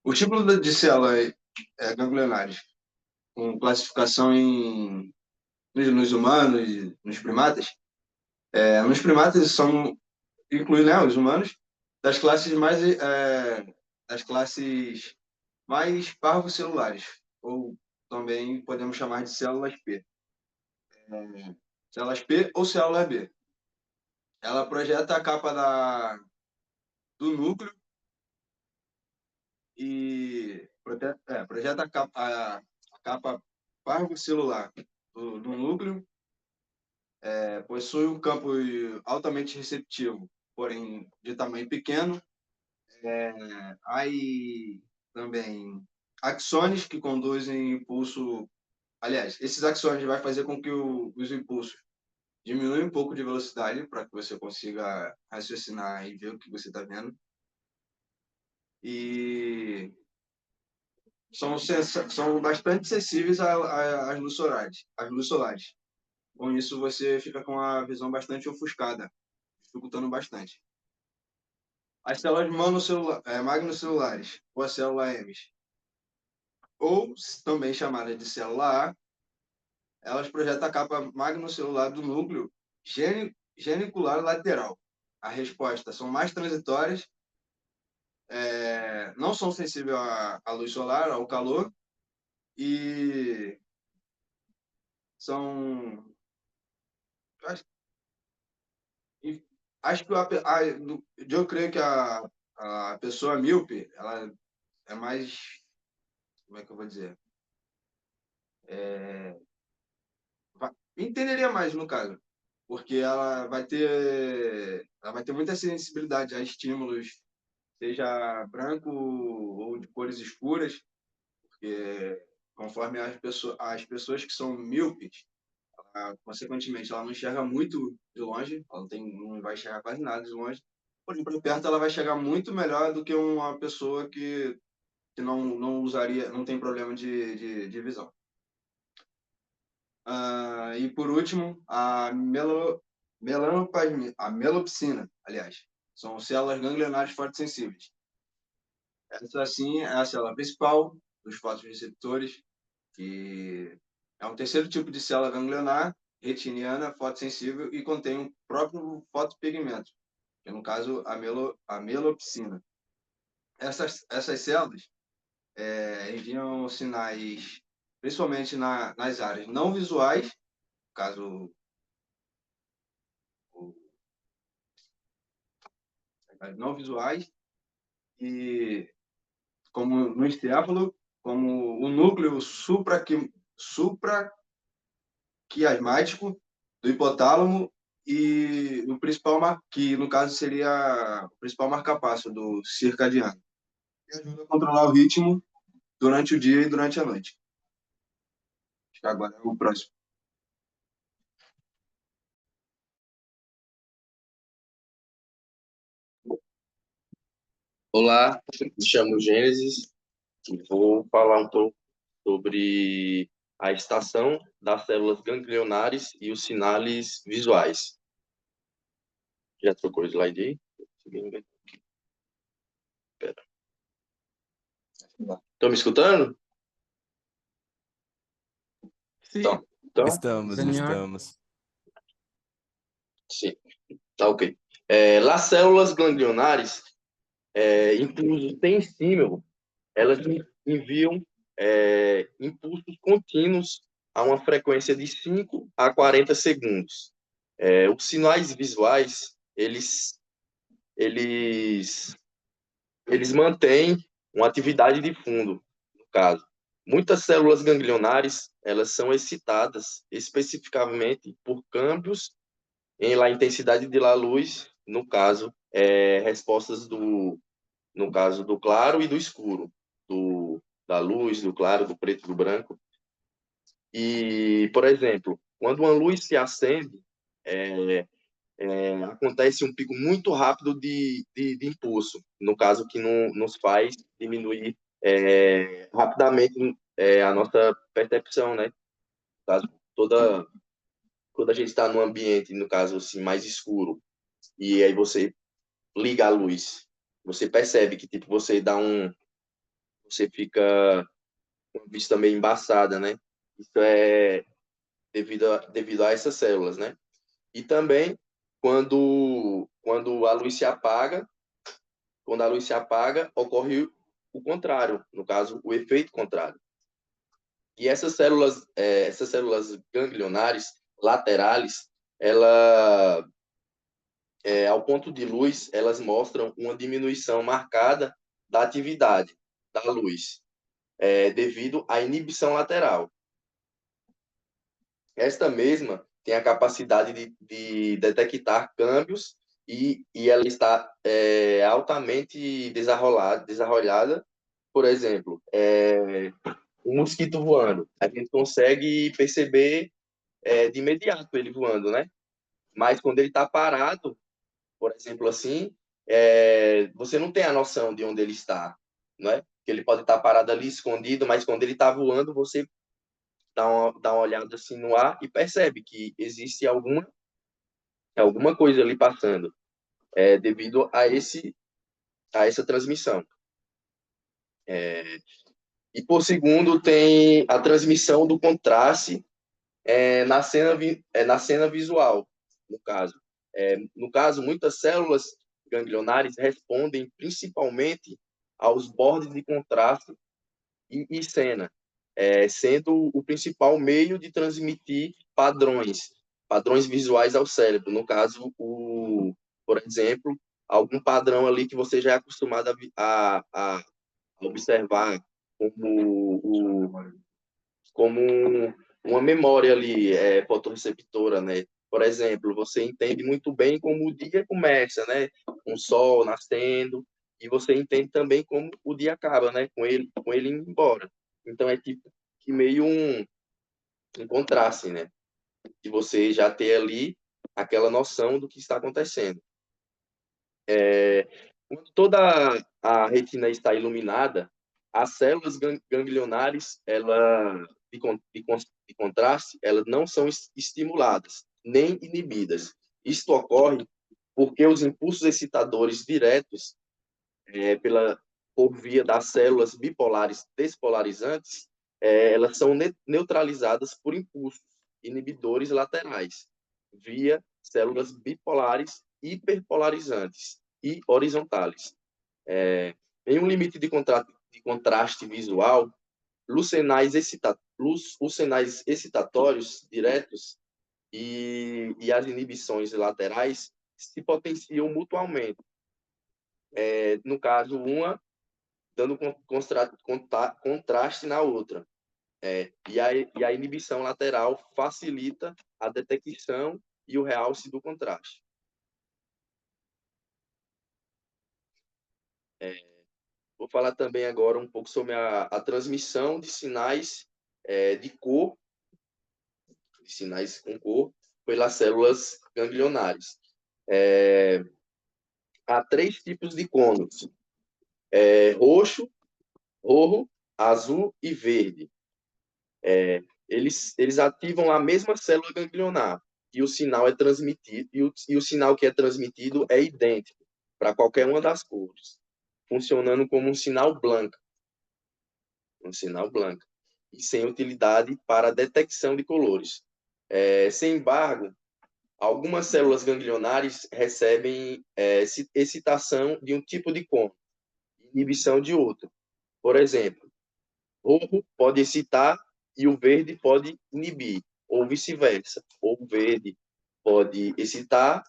O tipo de célula ganglionares, com classificação nos humanos e nos primatas. Nos primatas inclui, né, os humanos, das classes mais parvocelulares, ou também podemos chamar de células P. Células P ou célula B. Ela projeta a capa do núcleo e projeta a capa parvocelular do núcleo, possui um campo altamente receptivo, porém de tamanho pequeno. Aí também axônios que conduzem impulso. Aliás, esses axônios vai fazer com que os impulsos diminuam um pouco de velocidade para que você consiga raciocinar e ver o que você está vendo. E são bastante sensíveis às luzes solares. Com isso, você fica com a visão bastante ofuscada, dificultando bastante. As células magnocelulares, ou a célula M, ou também chamada de célula A, elas projetam a capa magnocelular do núcleo genicular lateral. A resposta são mais transitórias, não são sensíveis à luz solar, ao calor, e são... Acho que eu creio que a pessoa míope, ela é mais... Como é que eu vou dizer? Entenderia mais, no caso, porque ela vai ter muita sensibilidade a estímulos, seja branco ou de cores escuras, porque conforme as pessoas que são míopes, consequentemente, ela não enxerga muito de longe, ela não vai enxergar quase nada de longe, porém, por perto ela vai enxergar muito melhor do que uma pessoa que não tem problema de visão. E por último, a melopsina, aliás, são células ganglionares fotossensíveis. Essa, sim, é a célula principal dos fotorreceptores, que é um terceiro tipo de célula ganglionar retiniana fotossensível e contém o próprio fotopigmento, que no caso a melopsina. Essas células enviam sinais, principalmente nas áreas não visuais, caso não visuais, e como no encéfalo, como o núcleo supraquiasmático do hipotálamo e o principal, que no caso seria o principal marcapasso do circadiano, que ajuda a controlar o ritmo durante o dia e durante a noite. Acho que agora é o próximo. Olá, me chamo Gênesis e vou falar um pouco sobre a estação das células ganglionares e os sinais visuais. Já trocou o slide aí? Espera. Estão me escutando? Sim. Então, Estamos. sim, tá ok. As células ganglionares, incluso tensímero, elas enviam impulsos contínuos a uma frequência de 5 a 40 segundos. Os sinais visuais, eles mantêm uma atividade de fundo, no caso. Muitas células ganglionares elas são excitadas especificamente por câmbios em la intensidade de la luz, no caso, respostas no caso do claro e do escuro, da luz, do claro, do preto e do branco. E, por exemplo, quando uma luz se acende, acontece um pico muito rápido de impulso, no caso que nos faz diminuir rapidamente a nossa percepção, né? No caso, quando a gente está num ambiente, no caso assim, mais escuro, e aí você liga a luz, você percebe que tipo você fica com a vista meio embaçada, né? Isso é devido a essas células, né? E também quando a luz se apaga, quando a luz se apaga, ocorre o contrário, no caso, o efeito contrário. E essas células ganglionares laterais, ao ponto de luz, elas mostram uma diminuição marcada da atividade da luz, devido à inibição lateral. Esta mesma tem a capacidade de detectar câmbios e ela está altamente desarrollada. Por exemplo, um mosquito voando. A gente consegue perceber de imediato ele voando, né? Mas quando ele está parado, por exemplo, assim, você não tem a noção de onde ele está, não é? Que ele pode estar parado ali, escondido, mas quando ele está voando, você dá uma olhada assim no ar e percebe que existe alguma coisa ali passando, devido a essa transmissão. E por segundo tem a transmissão do contraste na cena visual, no caso. No caso, muitas células ganglionares respondem principalmente aos bordes de contraste e cena, sendo o principal meio de transmitir padrões visuais ao cérebro. No caso, por exemplo, algum padrão ali que você já é acostumado a observar como uma memória ali fotorreceptora, né? Por exemplo, você entende muito bem como o dia começa, né? Com o sol nascendo, e você entende também como o dia acaba, né? Com ele indo embora. Então é tipo que meio um contraste, né? De você já ter ali aquela noção do que está acontecendo. Quando toda a retina está iluminada, as células ganglionares, de contraste, elas não são estimuladas, nem inibidas. Isto ocorre porque os impulsos excitadores diretos por via das células bipolares despolarizantes, elas são neutralizadas por impulsos inibidores laterais, via células bipolares hiperpolarizantes e horizontais. Em um limite de contraste visual, os sinais excitatórios diretos e as inibições laterais se potenciam mutuamente. No caso, uma dando contraste na outra. E a inibição lateral facilita a detecção e o realce do contraste. Vou falar também agora um pouco sobre a transmissão de sinais de cor, de sinais com cor, pelas células ganglionares. Há 3 tipos de cônos: roxo, azul e verde. Eles ativam a mesma célula ganglionar e o sinal é transmitido e o sinal que é transmitido é idêntico para qualquer uma das cores, funcionando como um sinal branco, e sem utilidade para a detecção de colores. Sem embargo, algumas células ganglionares recebem excitação de um tipo de côno, inibição de outro. Por exemplo, roxo pode excitar e o verde pode inibir, ou vice-versa. Ou o verde pode excitar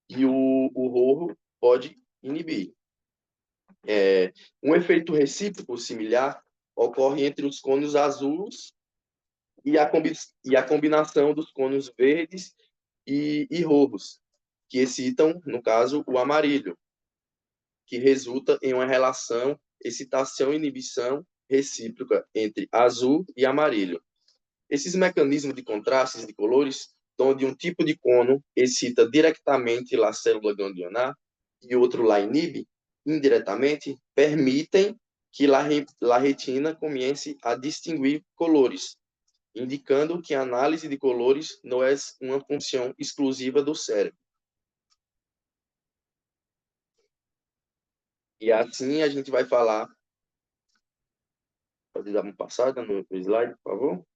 e o roxo pode inibir. Um efeito recíproco similar ocorre entre os cônios azuis e a combinação dos conos verdes e rojos, que excitam, no caso, o amarillo, que resulta em uma relação excitação-inibição recíproca entre azul e amarillo. Esses mecanismos de contrastes de colores, onde um tipo de cono excita diretamente a célula ganglionar e outro lá inibe indiretamente, permitem que a retina comece a distinguir colores, indicando que a análise de colores não é uma função exclusiva do cérebro. E assim a gente vai falar. Pode dar uma passada no slide, por favor?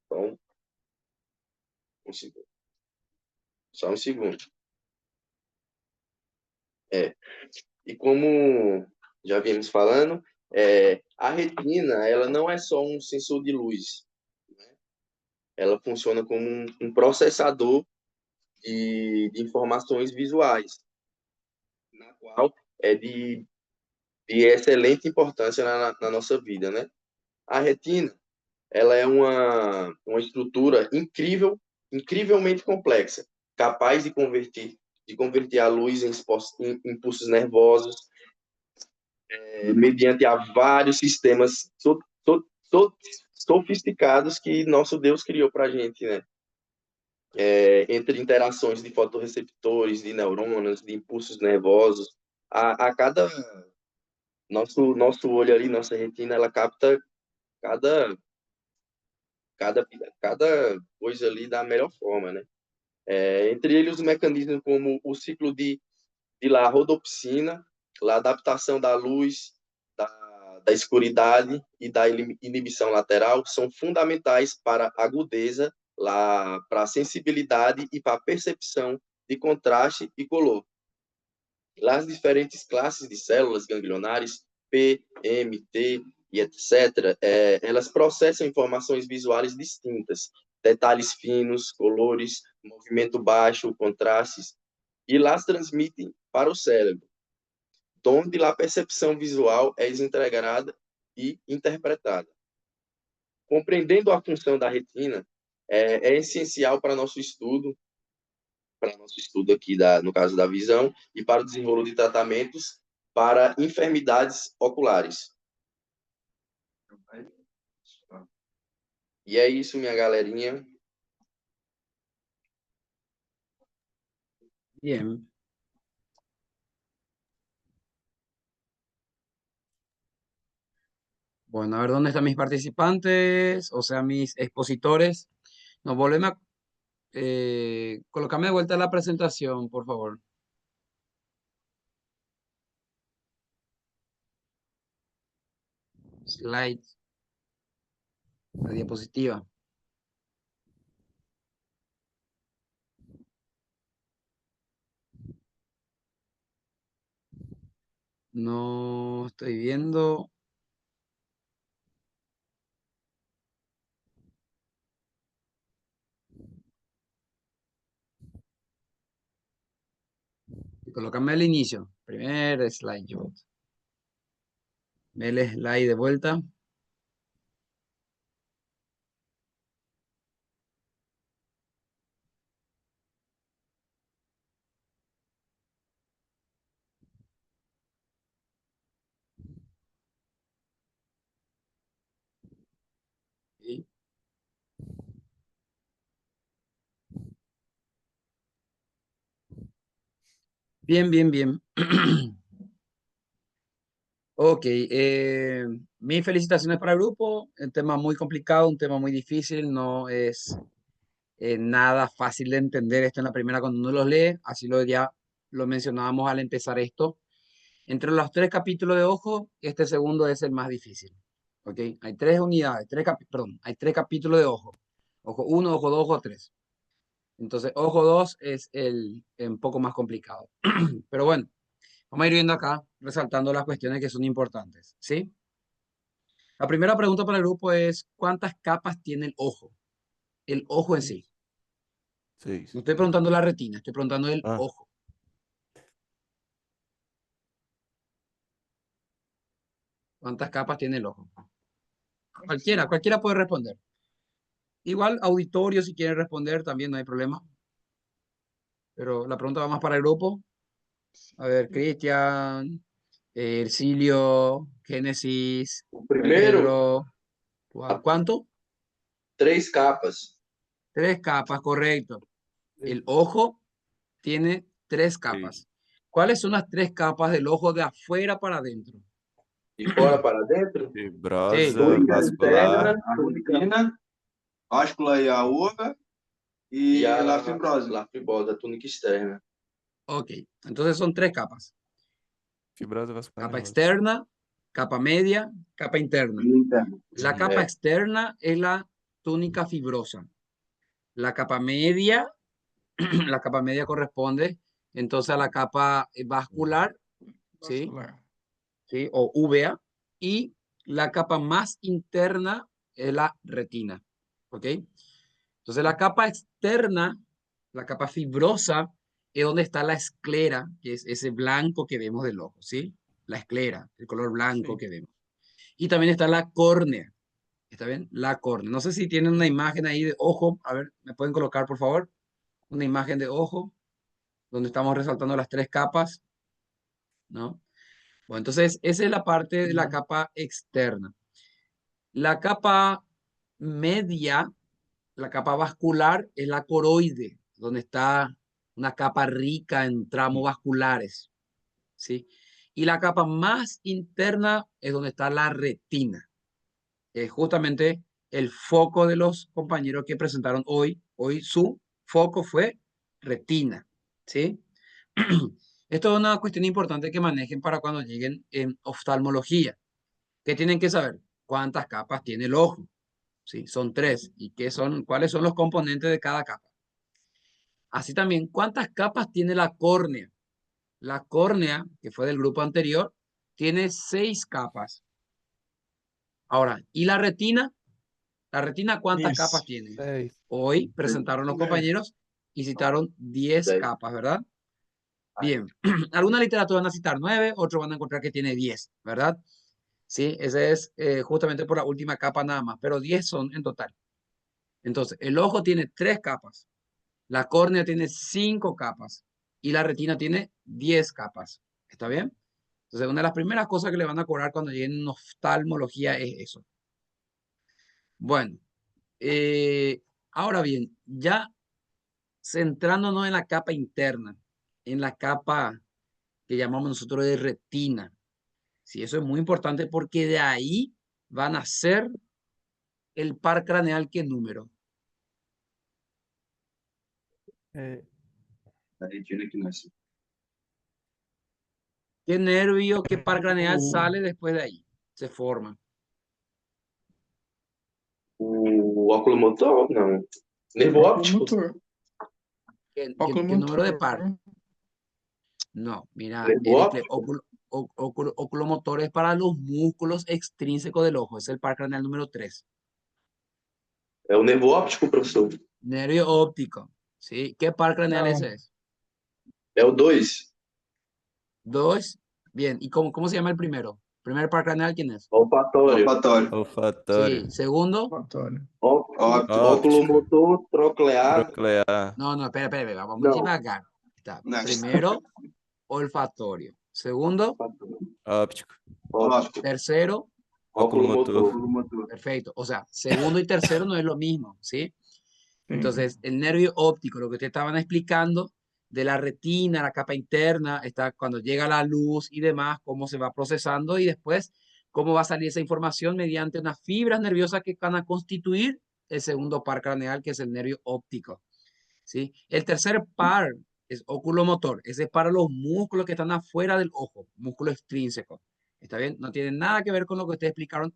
Então, um segundo. Só um segundo. E como já vimos falando, a retina ela não é só um sensor de luz. Né? Ela funciona como um processador de informações visuais, na qual é de excelente importância na nossa vida. Né? A retina ela é uma estrutura incrivelmente complexa, capaz de converter a luz em impulsos nervosos, mediante a vários sistemas sofisticados que nosso Deus criou para a gente, né? Entre interações de fotorreceptores, de neurônios, de impulsos nervosos, a cada nosso olho ali, nossa retina, ela capta cada cada coisa ali da melhor forma, né? Entre eles os mecanismos como o ciclo de la rodopsina, a adaptação da luz, da escuridade e da inibição lateral são fundamentais para a agudeza, para a sensibilidade e para a percepção de contraste e color. As diferentes classes de células ganglionares, P, M, T e etc., elas processam informações visuais distintas, detalhes finos, colores, movimento baixo, contrastes, e las transmitem para o cérebro, onde a percepção visual é integrada e interpretada. Compreendendo a função da retina é essencial para nosso estudo aqui, no caso da visão, e para o desenvolvimento de tratamentos para enfermidades oculares. E é isso, minha galerinha. Bien. Bueno, a ver dónde están mis participantes, o sea, mis expositores. Nos volvemos a colocarme de vuelta la presentación, por favor. Slide. La diapositiva. No estoy viendo. Y colócame al inicio. Primer slide. Yo. Ve el slide de vuelta. ¿Sí? Bien, bien, bien. Ok, mis felicitaciones para el grupo. Un tema muy complicado, un tema muy difícil. No es nada fácil de entender esto en la primera cuando uno los lee. Así ya lo mencionábamos al empezar esto. Entre los 3 capítulos de ojo, este segundo es el más difícil. Ok, hay 3 unidades, hay 3 capítulos de ojo. Ojo 1, ojo 2, ojo 3. Entonces, ojo 2 es un poco más complicado. Pero bueno, vamos a ir viendo acá, resaltando las cuestiones que son importantes, ¿sí? La primera pregunta para el grupo es, ¿cuántas capas tiene el ojo? El ojo en sí. 6. No estoy preguntando la retina, estoy preguntando el Ah. ojo. ¿Cuántas capas tiene el ojo? Cualquiera puede responder. Igual, auditorio, si quieren responder, también no hay problema. Pero la pregunta va más para el grupo. A ver, Cristian, Ercilio, Génesis, Primeiro, Pedro. ¿Cuánto? 3 capas. 3 capas, correcto. El ojo tiene 3 capas. ¿Cuáles son las 3 capas del ojo de afuera para adentro? De fora para dentro. Fibrosa, Túnica vascular. externa, túnica Retina, báscula y aguda y la fibrosa. La fibrosa, túnica externa. Ok, entonces son 3 capas. Fibrosa, vascular. Capa externa, capa media, capa interna. La capa externa es la túnica fibrosa. La capa media, la capa media corresponde entonces a la capa vascular, ¿sí? Vascular. ¿Sí? O uvea. Y la capa más interna es la retina. ¿Ok? Entonces la capa externa, la capa fibrosa, es donde está la esclera, que es ese blanco que vemos del ojo, ¿sí? La esclera, el color blanco Sí. que vemos. Y también está la córnea. ¿Está bien? La córnea. No sé si tienen una imagen ahí de ojo. A ver, ¿me pueden colocar, por favor? Una imagen de ojo, donde estamos resaltando las 3 capas, ¿no? Bueno, entonces, esa es la parte de la capa externa. La capa media, la capa vascular, es la coroide, donde está una capa rica en tramos vasculares, ¿sí? Y la capa más interna es donde está la retina. Es justamente el foco de los compañeros que presentaron hoy. Hoy su foco fue retina, ¿sí? Esto es una cuestión importante que manejen para cuando lleguen en oftalmología. ¿Qué tienen que saber? ¿Cuántas capas tiene el ojo? Sí, son 3. ¿Y cuáles son los componentes de cada capa? Así también, ¿cuántas capas tiene la córnea? La córnea, que fue del grupo anterior, tiene 6 capas. Ahora, ¿y la retina? ¿La retina cuántas capas tiene? 6. Hoy presentaron los compañeros y citaron 10 capas, ¿verdad? Bien, alguna literatura van a citar 9, otros van a encontrar que tiene 10, ¿verdad? Sí, ese es justamente por la última capa nada más, pero 10 son en total. Entonces, el ojo tiene 3 capas, la córnea tiene 5 capas y la retina tiene 10 capas. ¿Está bien? Entonces, una de las primeras cosas que le van a cobrar cuando lleguen en oftalmología es eso. Bueno, ahora bien, ya centrándonos en la capa interna, en la capa que llamamos nosotros de retina. Sí, eso es muy importante porque de ahí van a ser el par craneal. ¿Qué número? ¿Qué nervio, qué par craneal sale después de ahí? Se forma. O óculo motor? Não. Nervo óptico? Oculomotor. ¿Qué número de par? No, mira, Nervo Ericle, óptico? oculomotor es para los músculos extrínsecos del ojo. Es el par craneal número 3. É o nervo óptico, professor? Nervio óptico. ¿Sí? ¿Qué par craneal No. ese es? É o 2. 2. Bien. ¿Y cómo se llama el primero? ¿Primer par craneal quién es? Olfatório. Olfatório. Olfatório. Sí. Segundo. Olfatório. Óculo motor troclear. Troclear. No, espera. Vamos No. devagar. Está. No. Primero, olfatorio. Segundo, Óptico. Óptico. tercero, Óculo motor. Motor. perfecto. O sea, segundo y tercero no es lo mismo, ¿sí? Sim. Entonces, el nervio óptico, lo que ustedes estaban explicando de la retina, la capa interna, está cuando llega la luz y demás, cómo se va procesando y después cómo va a salir esa información mediante unas fibras nerviosas que van a constituir el segundo par craneal, que es el nervio óptico, ¿sí? El tercer par es oculomotor. Ese es para los músculos que están afuera del ojo, músculo extrínseco. ¿Está bien? No tiene nada que ver con lo que ustedes explicaron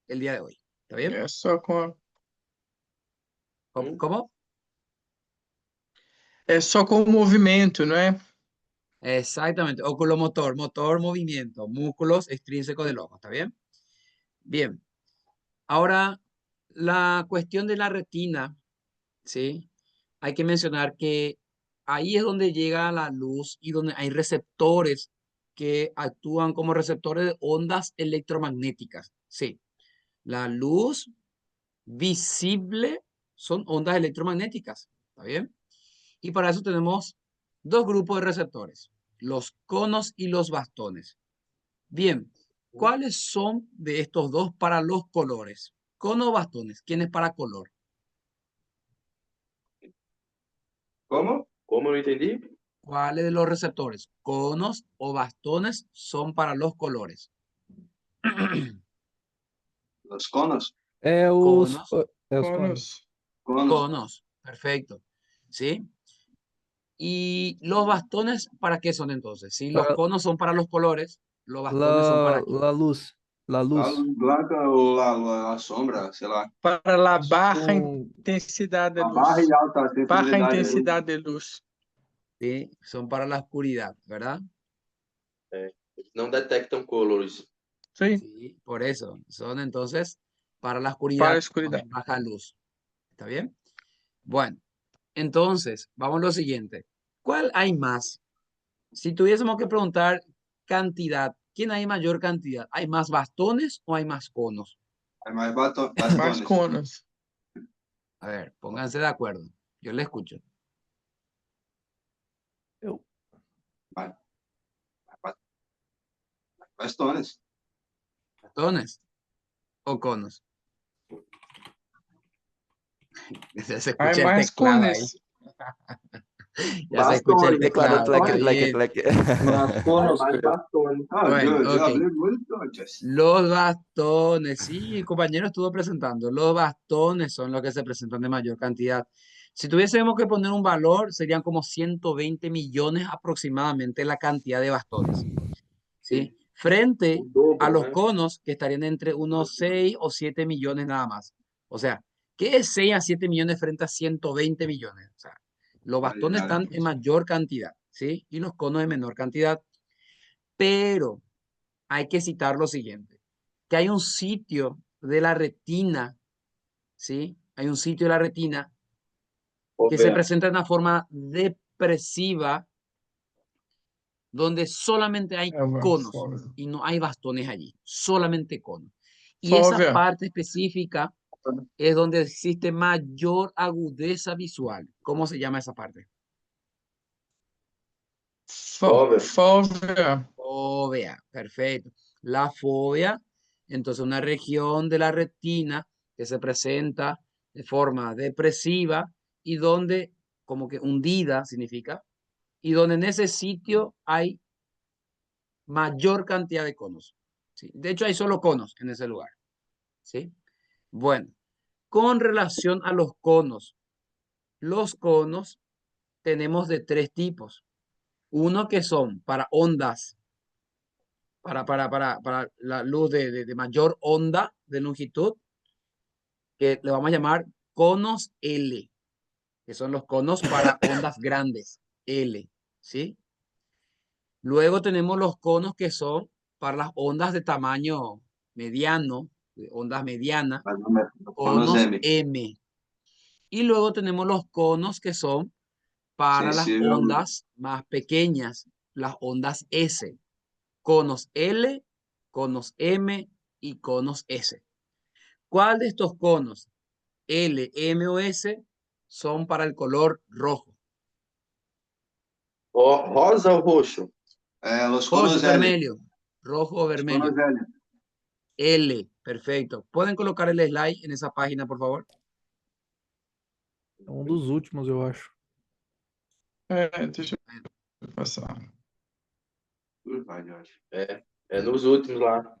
el día de hoy. ¿Está bien? É só com ¿Cómo? o movimento, não é? Exactamente. Oculomotor, motor, movimiento, músculos extrínsecos del ojo. ¿Está bien? Bien. Ahora, la cuestión de la retina, ¿sí? hay que mencionar que ahí es donde llega la luz y donde hay receptores que actúan como receptores de ondas electromagnéticas. Sí, la luz visible son ondas electromagnéticas. ¿Está bien? Y para eso tenemos dos grupos de receptores, los conos y los bastones. Bien, ¿cuáles son de estos dos para los colores? Conos o bastones, ¿quién es para color? ¿Cómo? ¿Cómo no entendí? ¿Cuáles de los receptores, conos o bastones, son para los colores? Los conos. É os, Conos, é os conos. Conos. Conos. conos, perfecto. ¿Sí? ¿Y los bastones para qué son entonces? Si los Para conos son para los colores, los bastones son para qué? la luz. La La luz. luz blanca o la sombra, sei lá. Para la baja Com intensidad de A baja y luz. alta Baja sensibilidad de luz. intensidad de luz. ¿Sí? Son para la oscuridad, ¿verdad? Eles não detectam colores. Sí, Sí, por eso. Son entonces para la para oscuridad, la oscuridad. con baja luz. ¿Está bien? Bueno, entonces, vamos a lo siguiente. ¿Cuál hay más? Si tuviésemos que preguntar cantidad, ¿quién hay mayor cantidad? ¿Hay más bastones o hay más conos? Hay más Más bastones. conos. A ver, pónganse de acuerdo. Yo le escucho. eu, Más bastones. ¿Bastones o conos? Ya se Hay escucha el más teclado ahí. cones. Ya se escucha el Bastones. Teclado, teclado. Está tleque, bien. tleque. Más conos, Más creo. bastones. Ah, Bueno, yo ok. hablé muito antes. Los bastones, sí, el compañero estuvo presentando. Los bastones son los que se presentan de mayor cantidad. Si tuviésemos que poner un valor, serían como 120 millones aproximadamente la cantidad de bastones, ¿sí? Frente O dobro, a los né? conos, que estarían entre unos 6 o 7 millones nada más. O sea, ¿qué es 6 a 7 millones frente a 120 millones? O sea, los bastones están en mayor cantidad, ¿sí? Y los conos en menor cantidad. Pero hay que citar lo siguiente, que hay un sitio de la retina, ¿sí? Hay un sitio de la retina que se Fovea. presenta de una forma depresiva, donde solamente hay conos y no hay bastones allí, solamente conos. Y esa Fóvea. parte específica es donde existe mayor agudeza visual. ¿Cómo se llama esa parte? Fóvea. Fóvea. Fóvea, perfecto. La fóvea, entonces una región de la retina que se presenta de forma depresiva y donde, como que hundida significa, y donde en ese sitio hay mayor cantidad de conos. ¿Sí? De hecho, hay solo conos en ese lugar. ¿Sí? Bueno, con relación a los conos tenemos de tres tipos. Uno que son para ondas, para la luz de mayor onda de longitud, que le vamos a llamar conos L, que son los conos para ondas grandes, L, ¿sí? Luego tenemos los conos que son para las ondas de tamaño mediano, de ondas medianas, Conos conos M. M. Y luego tenemos los conos que son para las Sensível. ondas más pequeñas, las ondas S, conos L, conos M y conos S. ¿Cuál de estos conos, L, M o S, son para el color rojo? Rosa ou roxo? Los Rojo, conos L. vermelho. Rojo o Los vermelho. conos L. L, perfecto. ¿Pueden colocar el slide en esa página, por favor? é dos últimos, eu acho. Deixa eu passar. Vai, Jorge. É nos últimos lá.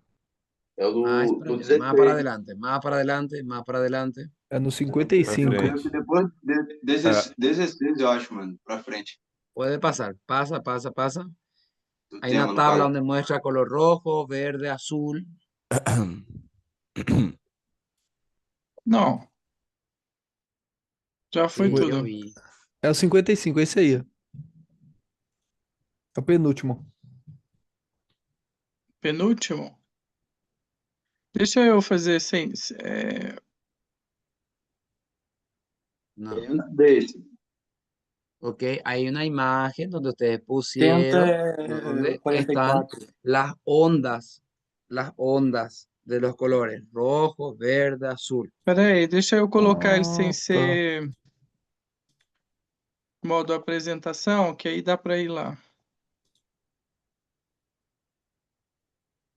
É o Más do para allá, 16. más para adelante, más para adelante, más para adelante. É no Eu 55. creio que depois de 16, eu acho, mano, pra frente. Puede pasar, pasa, pasa, pasa. Do Hay tema, una no tabla caso. donde muestra color rojo, verde, azul. Não. Já foi Sí, tudo. yo vi. É o 55, é esse aí. É o penúltimo. Penúltimo. Deixa eu fazer sem. No. É antes desse. ¿ok? Hay una imagen donde ustedes pusieron, donde están 144. las ondas de los colores rojo, verde, azul. Peraí, deixa eu colocar ele sem Ah, tá. ser modo apresentação, que aí dá para ir lá.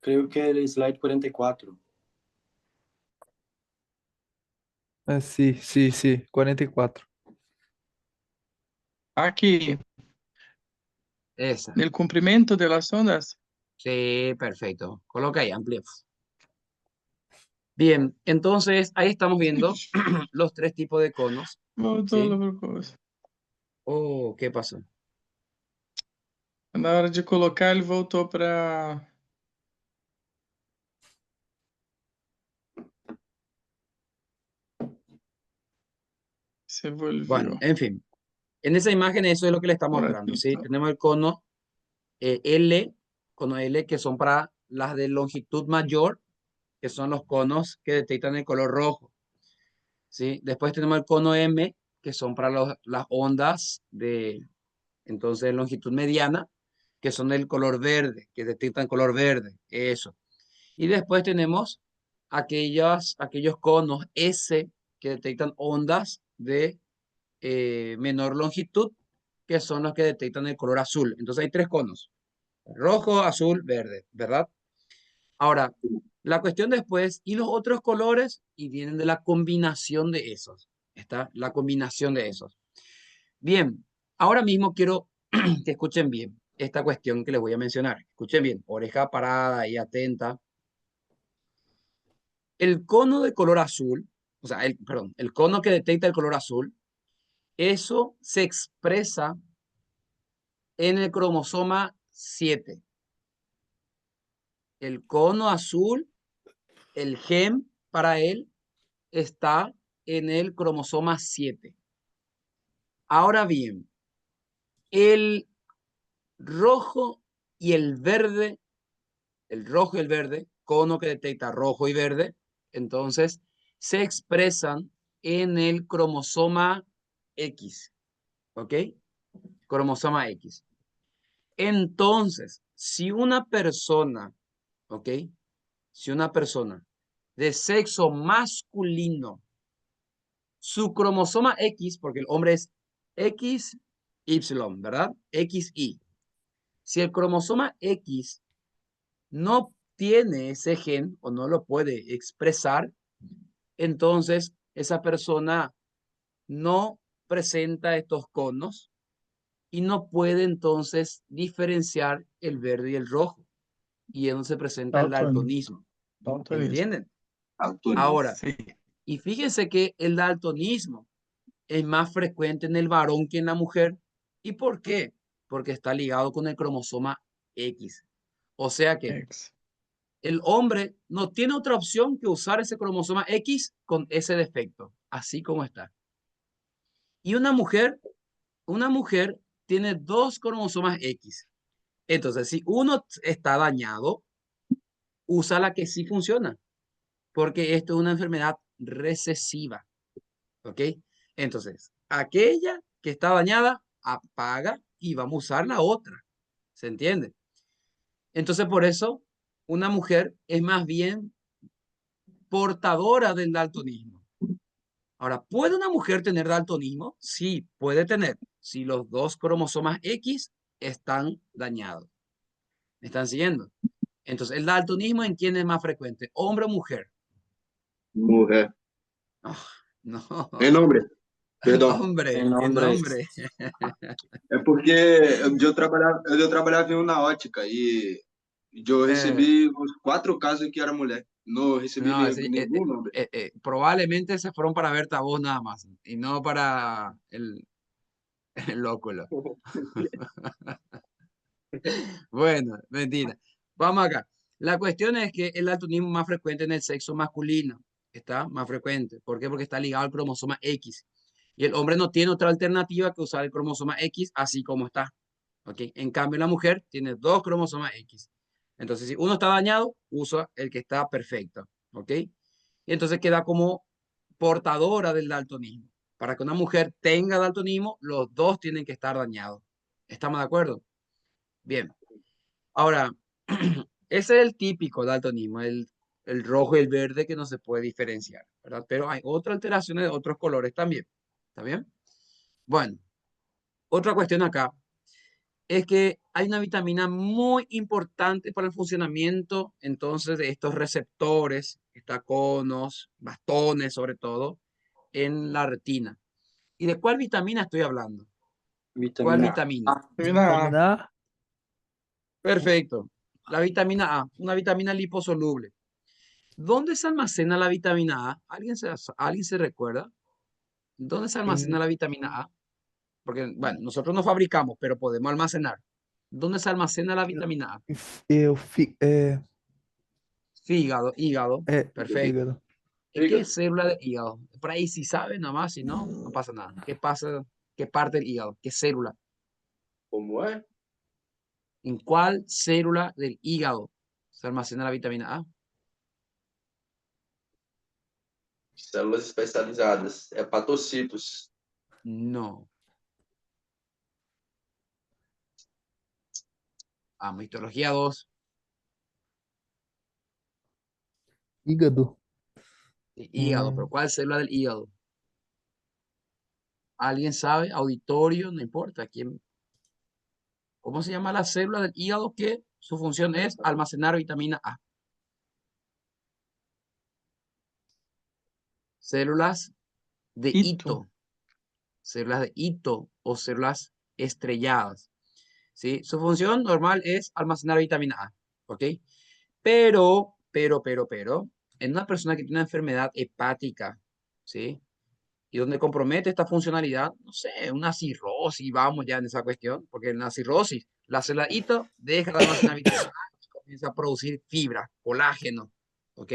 Creo que el slide 44. Ah, sim, sim, sim. 44. Aqui, Esa. el comprimento de las ondas. Sí, perfecto. Coloca ahí, amplía. Bien, entonces ahí estamos viendo los tres tipos de conos. Voltou ¿Sí? lá pro coisa. Oh, ¿qué pasó? Na hora de colocar, ele voltou para. Se Bueno, volvió. en fin. En esa imagen eso es lo que le está mostrando, ¿sí? Ratito. Tenemos el cono cono L, que son para las de longitud mayor, que son los conos que detectan el color rojo, ¿sí? Después tenemos el cono M, que son para las ondas de, entonces, longitud mediana, que son del color verde, que detectan color verde, eso. Y después tenemos aquellos conos S, que detectan ondas de menor longitud, que son los que detectan el color azul. Entonces hay tres conos: rojo, azul, verde, ¿verdad? Ahora, la cuestión después, ¿y los otros colores? Y vienen de la combinación de esos. Está la combinación de esos. Bien, ahora mismo quiero que escuchen bien esta cuestión que les voy a mencionar. Escuchen bien, oreja parada y atenta. El cono de color azul, o sea, perdón, el cono que detecta el color azul, eso se expresa en el cromosoma 7. El cono azul, el gen para él, está en el cromosoma 7. Ahora bien, el rojo y el verde, cono que detecta rojo y verde, entonces se expresan en el cromosoma X, ¿ok? Cromosoma X. Entonces, si una persona, ¿ok? Si una persona de sexo masculino, su cromosoma X, porque el hombre es XY, ¿verdad? XY. Si el cromosoma X no tiene ese gen o no lo puede expresar, entonces esa persona no presenta estos conos y no puede entonces diferenciar el verde y el rojo. Y es donde se presenta el daltonismo. Daltonismo. ¿Entienden? Daltonismo. Ahora, Sí. y fíjense que el daltonismo es más frecuente en el varón que en la mujer. ¿Y por qué? Porque está ligado con el cromosoma X. O sea que X. el hombre no tiene otra opción que usar ese cromosoma X con ese defecto, así como está. Y una mujer tiene dos cromosomas X. Entonces, si uno está dañado, usa la que sí funciona, porque esto es una enfermedad recesiva. ¿Ok? Entonces, aquella que está dañada, apaga y vamos a usar la otra. ¿Se entiende? Entonces, por eso, una mujer es más bien portadora del daltonismo. Ahora, ¿puede una mujer tener daltonismo? Sí, puede tener, si los dos cromosomas X están dañados. ¿Me están siguiendo? Entonces, ¿el daltonismo en quién es más frecuente? ¿Hombre o mujer? Mujer. Oh, no. En hombre. En Perdão. hombre, En en hombres. hombre. É porque eu trabalhava em uma ótica e eu recebi uns 4 casos que era mulher. Não recebi No, nenhum homem. probablemente se fueron para verte a vos nada más y no para el óculo. Bueno, mentira. Vamos acá. La cuestión es que el daltonismo es más frecuente en el sexo masculino. Está más frecuente. ¿Por qué? Porque está ligado al cromosoma X. Y el hombre no tiene otra alternativa que usar el cromosoma X así como está. ¿Ok? En cambio, la mujer tiene dos cromosomas X. Entonces, si uno está dañado, usa el que está perfecto. ¿Ok? Y entonces queda como portadora del daltonismo. Para que una mujer tenga daltonismo, los dos tienen que estar dañados. ¿Estamos de acuerdo? Bien. Ahora, ese es el típico daltonismo, el rojo y el verde que no se puede diferenciar, ¿verdad? Pero hay otras alteraciones de otros colores también. ¿Está bien? Bueno, otra cuestión acá es que hay una vitamina muy importante para el funcionamiento entonces de estos receptores, conos, bastones sobre todo, en la retina. ¿Y de cuál vitamina estoy hablando? ¿Cuál Vitamina vitamina? A. Vitamina A. Vitamina A. Perfecto. La vitamina A, una vitamina liposoluble. ¿Dónde se almacena la vitamina A? ¿Alguien se recuerda? ¿Dónde se almacena En, la vitamina A? Porque, bueno, nosotros no fabricamos, pero podemos almacenar. ¿Dónde se almacena la vitamina A? Eu fi, Hígado. Perfecto. fígado. ¿En qué Fígado. célula del hígado? Por ahí si sabe, nada más, si no, no pasa nada. ¿Qué pasa? ¿Qué parte del hígado? ¿Qué célula? ¿Cómo es? ¿En cuál célula del hígado se almacena la vitamina A? Células especializadas, hepatocitos. No. Histología 2. Hígado. Hígado, pero ¿cuál célula del hígado? ¿Alguien sabe? Auditorio, no importa. ¿Quién? ¿Cómo se llama la célula del hígado que su función es almacenar vitamina A? Células de Hito. hito. Células de hito o células estrelladas. ¿Sí? Su función normal es almacenar vitamina A. ¿Ok? Pero, en una persona que tiene una enfermedad hepática, ¿sí? Y donde compromete esta funcionalidad, no sé, una cirrosis, vamos ya en esa cuestión, porque en la cirrosis, la célula hito deja de almacenar vitamina A y comienza a producir fibra, colágeno, ¿ok?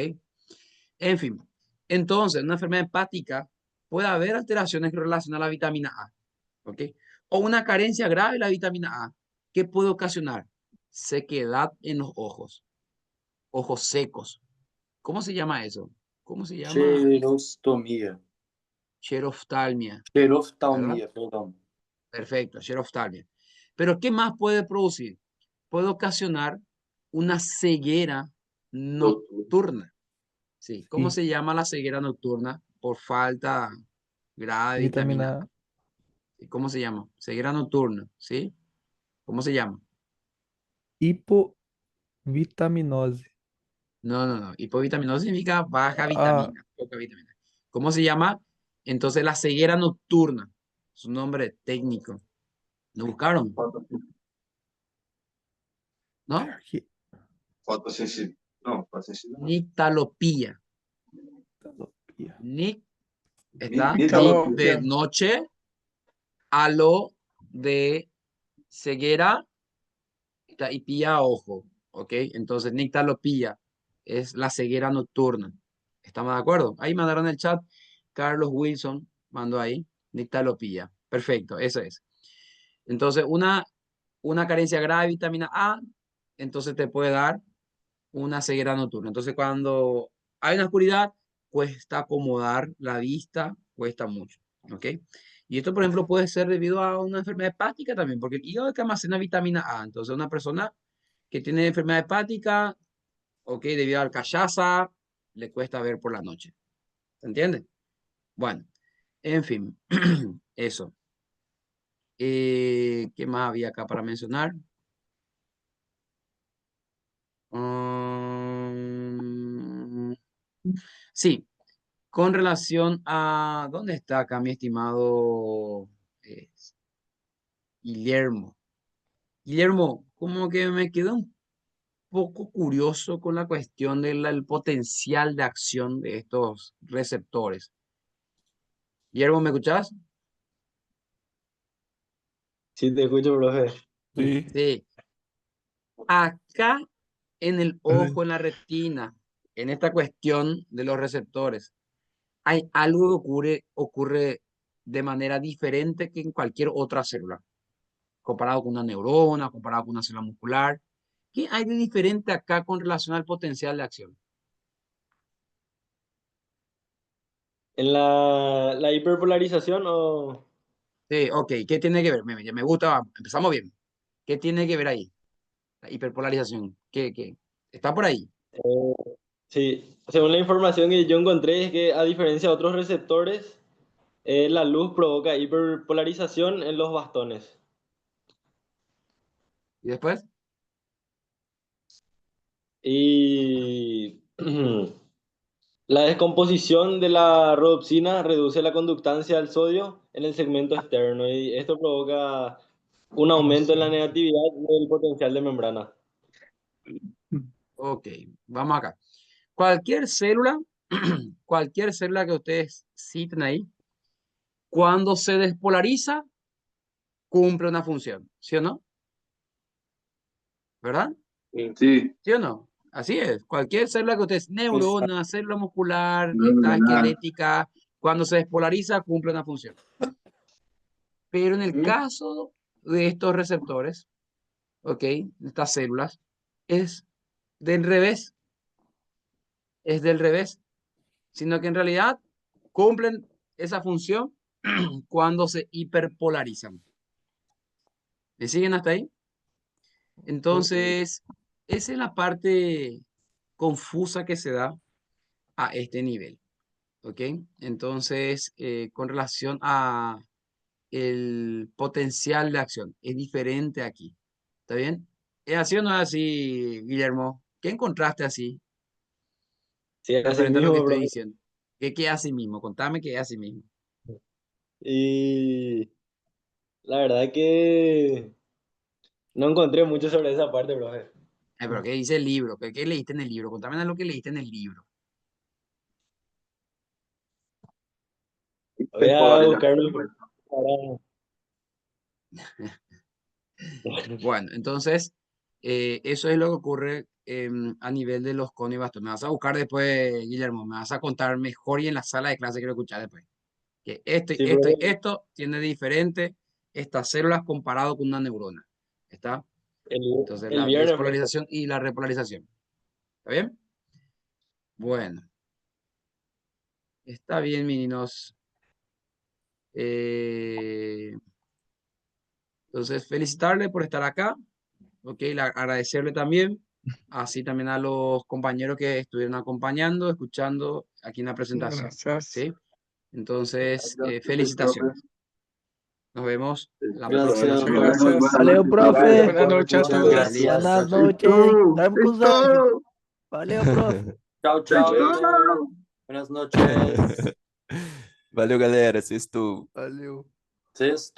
En fin, entonces, en una enfermedad hepática puede haber alteraciones relacionadas a la vitamina A, ¿ok? O una carencia grave de la vitamina A, que puede ocasionar sequedad en los ojos secos. ¿Cómo se llama eso? ¿Cómo se llama? Xerostomía. Xeroftalmia, ¿verdad? Xeroftalmia, perdón. Perfecto, xeroftalmia. Pero ¿qué más puede producir? Puede ocasionar una ceguera nocturna. Sí, ¿cómo Sí. se llama la ceguera nocturna? Por falta grave de vitamina A. Vitamina ¿Y cómo se llama? Ceguera nocturna, ¿sí? ¿Cómo se llama? hipovitaminose. No. Hipovitaminosis significa baja Ah, vitamina, poca vitamina. ¿Cómo se llama? Entonces la ceguera nocturna, su nombre técnico. ¿Lo buscaron? ¿No? que- Fotosensibilidad. No, fotosensibilidad. Nictalopía. Nic está, nic de Nitalopia. noche, alo de ceguera y pía ojo, ¿ok? Entonces nictalopía es la ceguera nocturna. ¿Estamos de acuerdo? Ahí mandaron el chat. Carlos Wilson mandó ahí. Nictalopía. Perfecto, eso es. Entonces, una carencia grave de vitamina A, entonces te puede dar una ceguera nocturna. Entonces, cuando hay una oscuridad, cuesta acomodar la vista, cuesta mucho, ¿ok? Y esto, por ejemplo, puede ser debido a una enfermedad hepática también, porque el hígado es que almacena vitamina A. Entonces, una persona que tiene enfermedad hepática, ¿ok? Debido al cachaza, le cuesta ver por la noche. ¿Se entiende? Bueno, en fin, eso. ¿Qué más había acá para mencionar? Mm, sí, con relación a... ¿Dónde está acá mi estimado eh, Guillermo? Guillermo, como que me quedé un poco curioso con la cuestión del potencial de acción de estos receptores. Guillermo, ¿me escuchás? Sí, te escucho, profe. Sí. Sí. Acá en el Ay, ojo, en la retina, en esta cuestión de los receptores, hay algo que ocurre de manera diferente que en cualquier otra célula, comparado con una neurona, comparado con una célula muscular. ¿Qué hay de diferente acá con relación al potencial de acción? ¿En la hiperpolarización o...? Sí, ok, ¿qué tiene que ver? Me gusta, empezamos bien. ¿Qué tiene que ver ahí? La hiperpolarización. ¿Qué? Está por ahí. Sí, según la información que yo encontré es que a diferencia de otros receptores, la luz provoca hiperpolarización en los bastones. ¿Y después? Y la descomposición de la rodopsina reduce la conductancia del sodio en el segmento externo y esto provoca un aumento en la negatividad del potencial de membrana. Ok, vamos acá. Cualquier célula, cualquier célula que ustedes citen ahí, cuando se despolariza, cumple una función, ¿sí o no? ¿Verdad? Sí, ¿Sí o no? Así es. Cualquier célula que ustedes, neurona, célula muscular, esta ganglionar. esquelética, cuando se despolariza, cumple una función. Pero en el caso de estos receptores, ¿ok? Estas células, es del revés. Es del revés. Sino que en realidad cumplen esa función cuando se hiperpolarizan. ¿Me siguen hasta ahí? Entonces, esa es la parte confusa que se da a este nivel. ¿Ok? Entonces, con relación a el potencial de acción, es diferente aquí. ¿Está bien? ¿Es así o no es así, Guillermo? ¿Qué encontraste así? Sí, así Referente a lo que mismo, estoy bro. diciendo. ¿Qué es así mismo? Contame qué es así mismo. Y la verdad que no encontré mucho sobre esa parte, bro. Pero ¿qué dice el libro? ¿Qué leíste en el libro? Contame lo que leíste en el libro. Voy a buscarlo. Bueno, entonces, eso es lo que ocurre a nivel de los conos y bastones. Me vas a buscar después, Guillermo, me vas a contar mejor y en la sala de clase quiero escuchar después. Que esto y Sí, esto y pero esto tiene diferente estas células comparado con una neurona. ¿Está? el, Entonces, el la viernes, bro. despolarización y la repolarización. ¿Está bien? Bueno, está bien, meninos. Entonces, felicitarle por estar acá. Ok, agradecerle también, así también a los compañeros que estuvieron acompañando, escuchando aquí en la presentación. Gracias. ¿Sí? Entonces, Gracias, felicitaciones. profe. Nos vemos la Gracias. próxima Muchas semana. gracias. Valeu, profe. Buenas noches a Chao, todos. Elías. Buenas Chao, chao. noches, hein? Tamo com os anjos. Valeu, profe. Chao, chao. Buenas noches. Valeu, galera. Sextou. Valeu. Sexto.